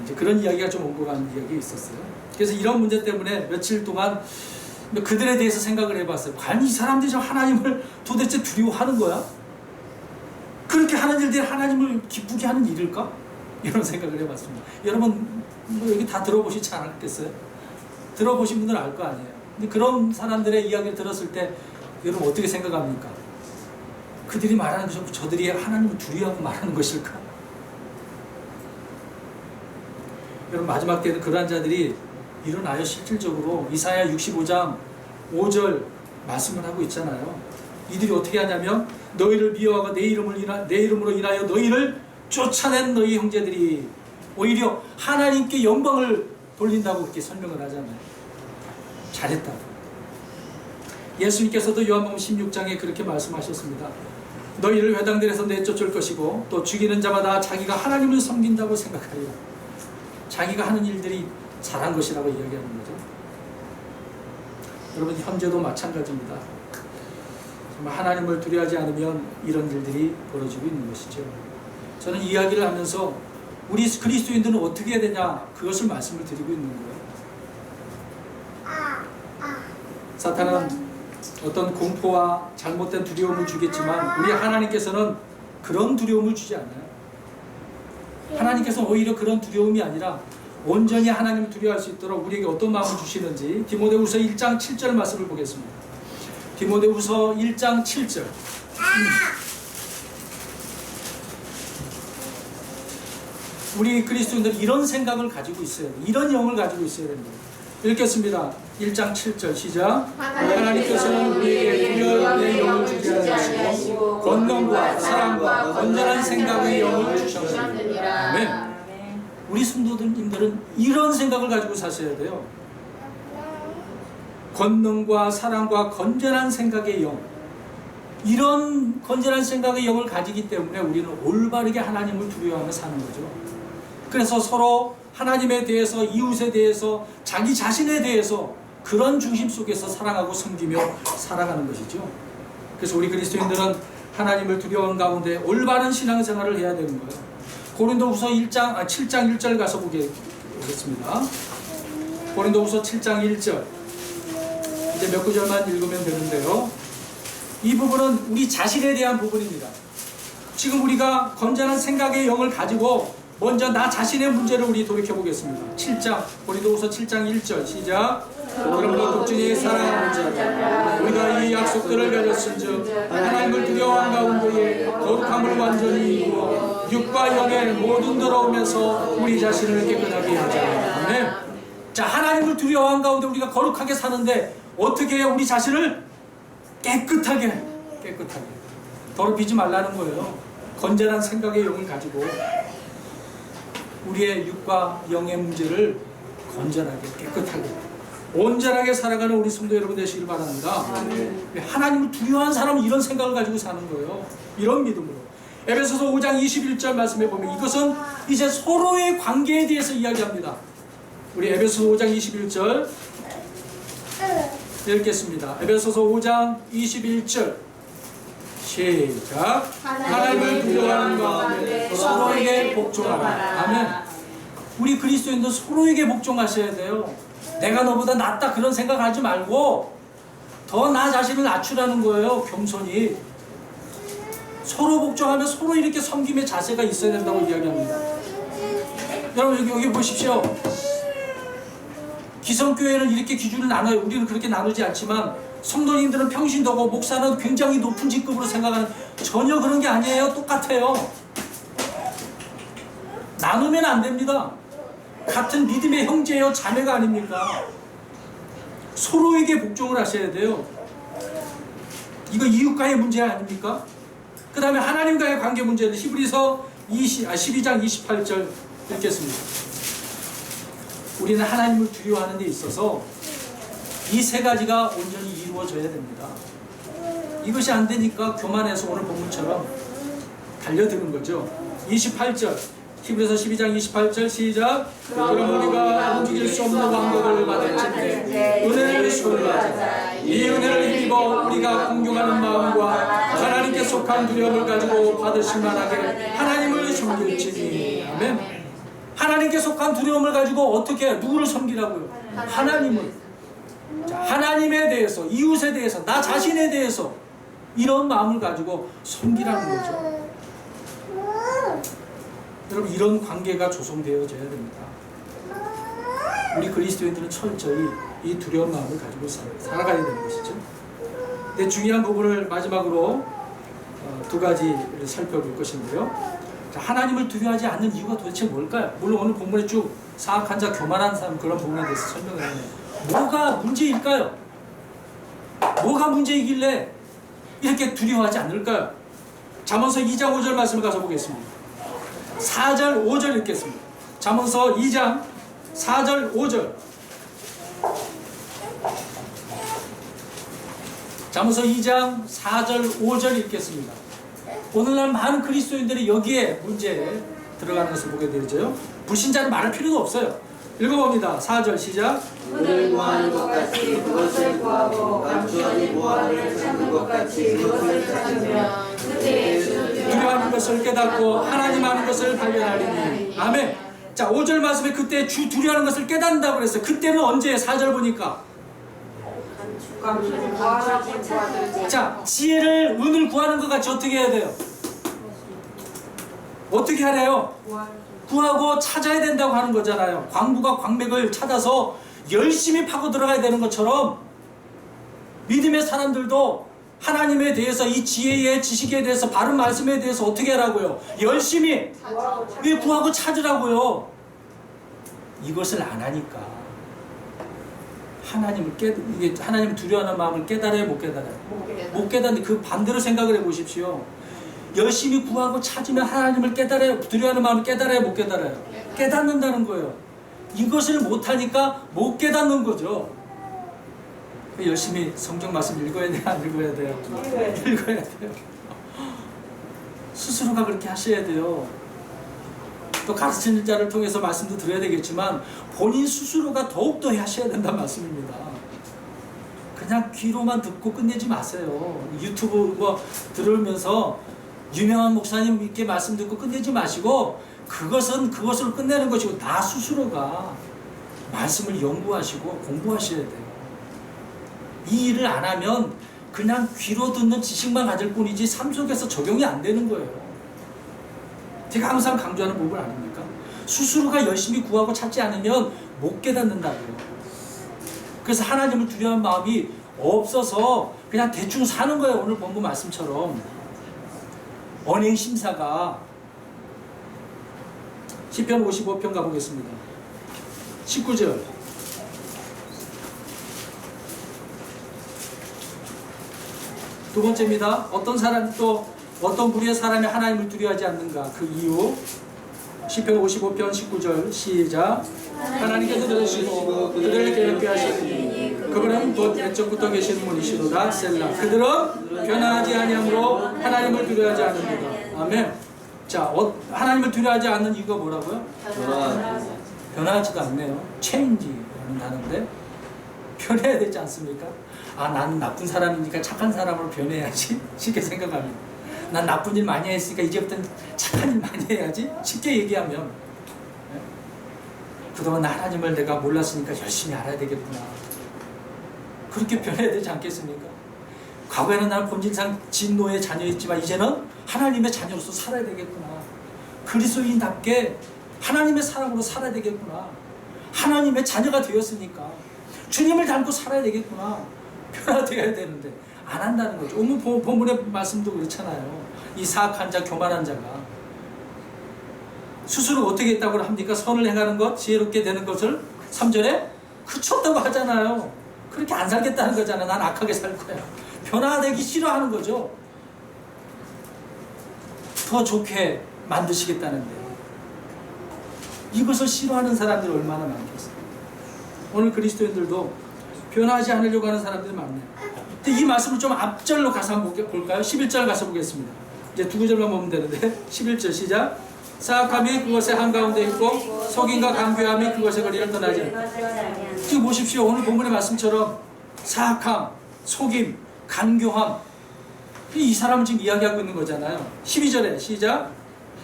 이제 그런 이야기가 좀 오고 가는 이야기가 있었어요. 그래서 이런 문제 때문에 며칠 동안 그들에 대해서 생각을 해봤어요. 과연 이 사람들이 하나님을 도대체 두려워하는 거야? 그렇게 하는 일들이 하나님을 기쁘게 하는 일일까? 이런 생각을 해봤습니다. 여러분 뭐 여기 다 들어보시지 않았겠어요? 들어보신 분들은 알 거 아니에요. 근데 그런 사람들의 이야기를 들었을 때 여러분 어떻게 생각합니까? 그들이 말하는 것이 저들이 하나님을 두려워하고 말하는 것일까? 여러분 마지막 때는 그러한 자들이 일어나요. 실질적으로 이사야 65장 5절 말씀을 하고 있잖아요. 이들이 어떻게 하냐면 너희를 미워하고 내 이름으로 인하여 너희를 쫓아낸 너희 형제들이 오히려 하나님께 영광을 돌린다고 그렇게 설명을 하잖아요. 잘했다. 예수님께서도 요한복음 16장에 그렇게 말씀하셨습니다. 너희를 회당들에서 내쫓을 것이고 또 죽이는 자마다 자기가 하나님을 섬긴다고 생각하리라. 자기가 하는 일들이 잘한 것이라고 이야기하는 거죠. 여러분 현재도 마찬가지입니다. 정말 하나님을 두려워하지 않으면 이런 일들이 벌어지고 있는 것이죠. 저는 이 이야기를 하면서 우리 그리스도인들은 어떻게 해야 되냐 그것을 말씀을 드리고 있는 거예요. 사탄은 어떤 공포와 잘못된 두려움을 주겠지만 우리 하나님께서는 그런 두려움을 주지 않아요. 하나님께서 오히려 그런 두려움이 아니라 온전히 하나님을 두려워할 수 있도록 우리에게 어떤 마음을 주시는지 디모데후서 1장 7절 말씀을 보겠습니다. 디모데후서 1장 7절. 우리 그리스도인들은 이런 생각을 가지고 있어야 돼요. 이런 영을 가지고 있어야 됩니다. 읽겠습니다. 1장 7절 시작. 하나님께서는 우리에게 두려움의 영을 주지 않으시고 권능과 사랑과 온전한 생각의 영을 주셨느니라. 아멘. 우리 성도님들은 이런 생각을 가지고 사셔야 돼요. 권능과 사랑과 건전한 생각의 영. 이런 건전한 생각의 영을 가지기 때문에 우리는 올바르게 하나님을 두려워하며 사는 거죠. 그래서 서로 하나님에 대해서, 이웃에 대해서, 자기 자신에 대해서 그런 중심 속에서 사랑하고 섬기며 살아가는 것이죠. 그래서 우리 그리스도인들은 하나님을 두려워하는 가운데 올바른 신앙생활을 해야 되는 거예요. 고린도후서 7장 1절 가서 보겠습니다. 고린도후서 7장 1절, 이제 몇 구절만 읽으면 되는데요. 이 부분은 우리 자신에 대한 부분입니다. 지금 우리가 건전한 생각의 영을 가지고 먼저 나 자신의 문제를 우리 돌이켜 보겠습니다. 7장, 고린도후서 7장 1절 시작. 그러므로 독진이 사랑하는 자, 우리가 이 약속들을 가졌은즉 하나님을 두려워한 가운데에 거룩함을 완전히 이루어 육과 영의 모든 더러움에서 우리 자신을 깨끗하게 하자. 아멘. 자, 하나님을 두려워한 가운데 우리가 거룩하게 사는데 어떻게 해야 우리 자신을 깨끗하게 더럽히지 말라는 거예요. 건전한 생각의 영을 가지고 우리의 육과 영의 문제를 건전하게, 깨끗하게, 온전하게 살아가는 우리 성도 여러분 되시길 바랍니다. 하나님을 두려워하는 사람은 이런 생각을 가지고 사는 거예요. 이런 믿음으로. 에베소서 5장 21절 말씀해 보면 이것은 이제 서로의 관계에 대해서 이야기합니다. 우리 에베소서 5장 21절 읽겠습니다. 에베소서 5장 21절 시작. 하나님을 두려워하는 가운데 서로에게 복종하라. 아멘. 우리 그리스도인도 서로에게 복종하셔야 돼요. 내가 너보다 낫다 그런 생각하지 말고 더 나 자신을 낮추라는 거예요. 겸손히 서로 복종하면 서로 이렇게 섬김의 자세가 있어야 된다고 이야기합니다. 여러분 여기 보십시오. 기성교회는 이렇게 기준을 나눠요. 우리는 그렇게 나누지 않지만 성도님들은 평신도고 목사는 굉장히 높은 직급으로 생각하는, 전혀 그런 게 아니에요. 똑같아요. 나누면 안 됩니다. 같은 믿음의 형제요 자매가 아닙니까? 서로에게 복종을 하셔야 돼요. 이거 이웃과의 문제 아닙니까? 그 다음에 하나님과의 관계 문제는 히브리서 12장 28절 읽겠습니다. 우리는 하나님을 두려워하는 데 있어서 이 세 가지가 온전히 이루어져야 됩니다. 이것이 안 되니까 교만해서 오늘 본문처럼 달려드는 거죠. 28절 히브리서 12장 28절 시작. 그럼 우리가 움직일 수 없는 왕국을 받을진대 은혜를 소유하자. 이 은혜를 힘입어 우리가 공경하는 마음과 하나님께 속한 두려움을 가지고 받으실 만하게 하나님을 섬길지니. 아멘. 하나님께 속한 두려움을 가지고 어떻게 누구를 섬기라고요? 하나님을. 자, 하나님에 대해서, 이웃에 대해서, 나 자신에 대해서 이런 마음을 가지고 섬기라는 거죠. 여러분 이런 관계가 조성되어져야 됩니다. 우리 그리스도인들은 철저히 이 두려운 마음을 가지고 살아가야 되는 것이죠. 근데 중요한 부분을 마지막으로 두 가지를 살펴볼 것인데요. 자, 하나님을 두려워하지 않는 이유가 도대체 뭘까요? 물론 오늘 본문에 쭉 사악한 자, 교만한 사람 그런 부분에 대해서 설명을 하네요. 뭐가 문제일까요? 뭐가 문제이길래 이렇게 두려워하지 않을까요? 잠언서 2장 5절 말씀을 가서 보겠습니다. 4절 5절 읽겠습니다. 잠언서 2장 4절 5절. 잠언서 2장 4절 5절 읽겠습니다. 오늘날 많은 그리스도인들이 여기에 문제에 들어가는 것을 보게 되죠. 불신자는 말할 필요도 없어요. 읽어봅니다. 4절 시작.
오늘 구하는 것 같이 그것을 구하고 감추어진 보화를 찾는 것 같이 그것을 찾으면 그때
두려워하는 것을 깨닫고 하나님 아는 것을 발견하리니. 아멘. 자, 5절 말씀에 그때 주 두려워하는 것을 깨닫는다고 그랬어요. 그때는 언제? 4절 보니까. 자, 지혜를, 은을 구하는 것 같이 어떻게 해야 돼요? 어떻게 하래요? 구하고 찾아야 된다고 하는 거잖아요. 광부가 광맥을 찾아서 열심히 파고 들어가야 되는 것처럼 믿음의 사람들도 하나님에 대해서, 이 지혜의 지식에 대해서, 바른 말씀에 대해서 어떻게 하라고요? 열심히 구하고 찾으라고요. 이것을 안 하니까 하나님을 두려워하는 마음을 깨달아요, 못 깨달아요? 못 깨닫는데 그 반대로 생각을 해보십시오. 열심히 구하고 찾으면 하나님을 깨달아요, 두려워하는 마음을 깨달아요, 못 깨달아요? 깨닫는다는 거예요. 이것을 못하니까 못 깨닫는 거죠. 열심히 성경 말씀 읽어야 돼요, 안 읽어야 돼요? 읽어야 돼요. 스스로가 그렇게 하셔야 돼요. 또 가르치는 자를 통해서 말씀도 드려야 되겠지만 본인 스스로가 더욱더 하셔야 된다는 말씀입니다. 그냥 귀로만 듣고 끝내지 마세요. 유튜브 뭐 들으면서 유명한 목사님 이렇게 말씀 듣고 끝내지 마시고 그것을 끝내는 것이고 나 스스로가 말씀을 연구하시고 공부하셔야 돼요. 이 일을 안 하면 그냥 귀로 듣는 지식만 가질 뿐이지 삶 속에서 적용이 안 되는 거예요. 제가 항상 강조하는 부분 아닙니까? 스스로가 열심히 구하고 찾지 않으면 못 깨닫는다고요. 그래서 하나님을 두려워하는 마음이 없어서 그냥 대충 사는 거예요. 오늘 본문 말씀처럼. 언행 심사가 시편 55편 가보겠습니다. 19절. 두 번째입니다. 어떤 사람이 또 어떤 부류의 사람이 하나님을 두려워하지 않는가? 그 이유. 시편 55편 19절 시작. 하나님께서 들으시고 그들을 괴롭게 하시니 그분은 곧 옛적부터 계시는 분이시로다. 셀라. 그들은 변화하지 아니하므로 하나님을 두려워하지 않는다. 아멘. 자, 하나님을 두려워하지 않는 이유가 뭐라고요? 변화하지도 않네요. 체인지라는 단어인데 변해야 되지 않습니까? 아, 나는 나쁜 사람이니까 착한 사람으로 변해야지 쉽게 생각합니다. 난 나쁜 일 많이 했으니까 이제부터는 착한 일 많이 해야지 쉽게 얘기하면 그동안 하나님을 내가 몰랐으니까 열심히 알아야 되겠구나. 그렇게 변해야 되지 않겠습니까? 과거에는 나는 본질상 진노의 자녀였지만 이제는 하나님의 자녀로서 살아야 되겠구나. 그리스도인답게 하나님의 사랑으로 살아야 되겠구나. 하나님의 자녀가 되었으니까 주님을 닮고 살아야 되겠구나. 변화되어야 되는데 안 한다는 거죠. 오늘 본문의 말씀도 그렇잖아요. 이 사악한 자, 교만한 자가 스스로 어떻게 했다고 합니까? 선을 행하는 것, 지혜롭게 되는 것을 3절에 그쳤다고 하잖아요. 그렇게 안 살겠다는 거잖아요. 난 악하게 살 거야. 변화되기 싫어하는 거죠. 더 좋게 만드시겠다는데 이것을 싫어하는 사람들이 얼마나 많겠어요. 오늘 그리스도인들도 변화하지 않으려고 하는 사람들이 많네요. 근데 이 말씀을 좀 앞절로 가서 한번 볼까요? 11절 가서 보겠습니다. 이제 두 구절만 보면 되는데 11절 시작. 사악함이 그것의 한가운데 있고 속임과 간교함이 그것의 거리를 떠나지 않는다. 지금 보십시오. 오늘 본문의 말씀처럼 사악함, 속임, 간교함 이 사람은 지금 이야기하고 있는 거잖아요. 12절에 시작.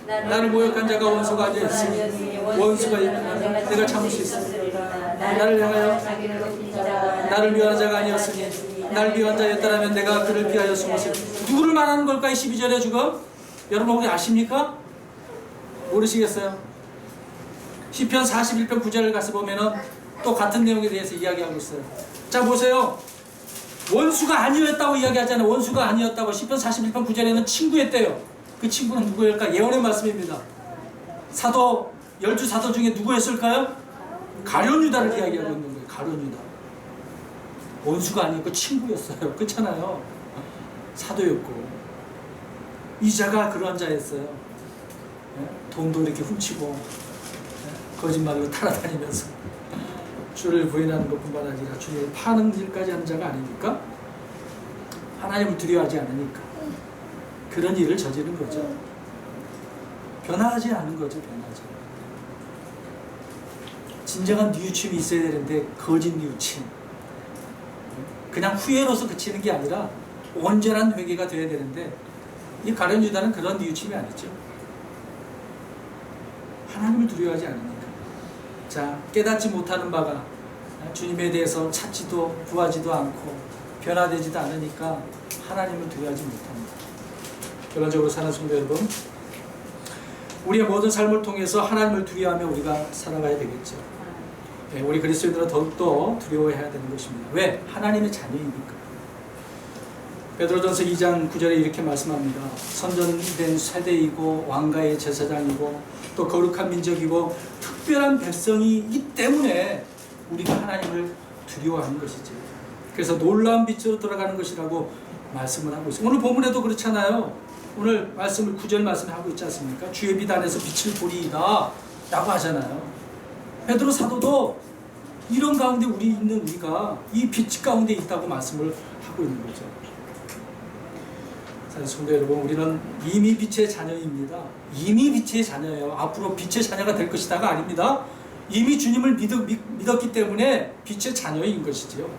나를 모욕한 자가 원수가 아니었으니 원수가 있는 내가 참을 수 있어. 나를 향하여 나를 미워하는 자가 아니었으니 날 미워한 자였다라면 내가 그를 피하여 숨었을. 누구를 말하는 걸까요? 12절에 지금 여러분 혹시 아십니까? 모르시겠어요? 시편 41편 9절을 가서 보면은 또 같은 내용에 대해서 이야기하고 있어요. 자 보세요. 원수가 아니었다고 이야기하잖아요. 원수가 아니었다고. 시편 41편 9절에는 친구였대요. 그 친구는 누구일까? 예언의 말씀입니다. 사도 12사도 중에 누구였을까요? 가룟 유다를 이야기하고 있는 거예요. 가룟 유다. 원수가 아니고 친구였어요. 그렇잖아요. 사도였고 이자가 그런 자였어요. 돈도 이렇게 훔치고 거짓말로 따라다니면서 주를 부인하는 것뿐만 아니라 주를 파는 일까지 하는 자가 아닙니까? 하나님을 두려워하지 않으니까 그런 일을 저지른 거죠. 변화하지 않은 거죠. 변하지. 진정한 뉘우침이 있어야 되는데 거짓 뉘우침. 그냥 후회로서 그치는 게 아니라 온전한 회개가 돼야 되는데 이 가룟 유다는 그런 뉘우침이 아니죠. 하나님을 두려워하지 않으니까. 자, 깨닫지 못하는 바가 주님에 대해서 찾지도 구하지도 않고 변화되지도 않으니까 하나님을 두려워하지 못합니다. 결론적으로 사는 성도 여러분, 우리의 모든 삶을 통해서 하나님을 두려워하며 우리가 살아가야 되겠죠. 우리 그리스도인들은 더욱더 두려워해야 되는 것입니다. 왜? 하나님의 자녀이니까. 베드로전서 2장 9절에 이렇게 말씀합니다. 선전된 세대이고 왕가의 제사장이고 또 거룩한 민족이고 특별한 백성이기 때문에 우리가 하나님을 두려워하는 것이지. 그래서 놀라운 빛으로 돌아가는 것이라고 말씀을 하고 있어요. 오늘 본문에도 그렇잖아요. 오늘 말씀을 9절 말씀을 하고 있지 않습니까? 주의 빛 안에서 빛을 보리이다 라고 하잖아요. 베드로 사도도 이런 가운데 우리가 이 빛 가운데 있다고 말씀을 하고 있는 거죠. 성도 여러분, 우리는 이미 빛의 자녀입니다. 이미 빛의 자녀예요. 앞으로 빛의 자녀가 될 것이다가 아닙니다. 이미 주님을 믿었기 때문에 빛의 자녀인 것이지요.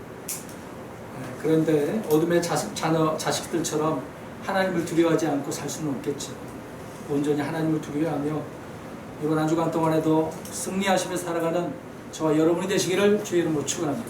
그런데 어둠의 자식들처럼 하나님을 두려워하지 않고 살 수는 없겠죠. 온전히 하나님을 두려워하며 이번 한 주간 동안에도 승리하시며 살아가는 저와 여러분이 되시기를 주의 이름으로 축원합니다.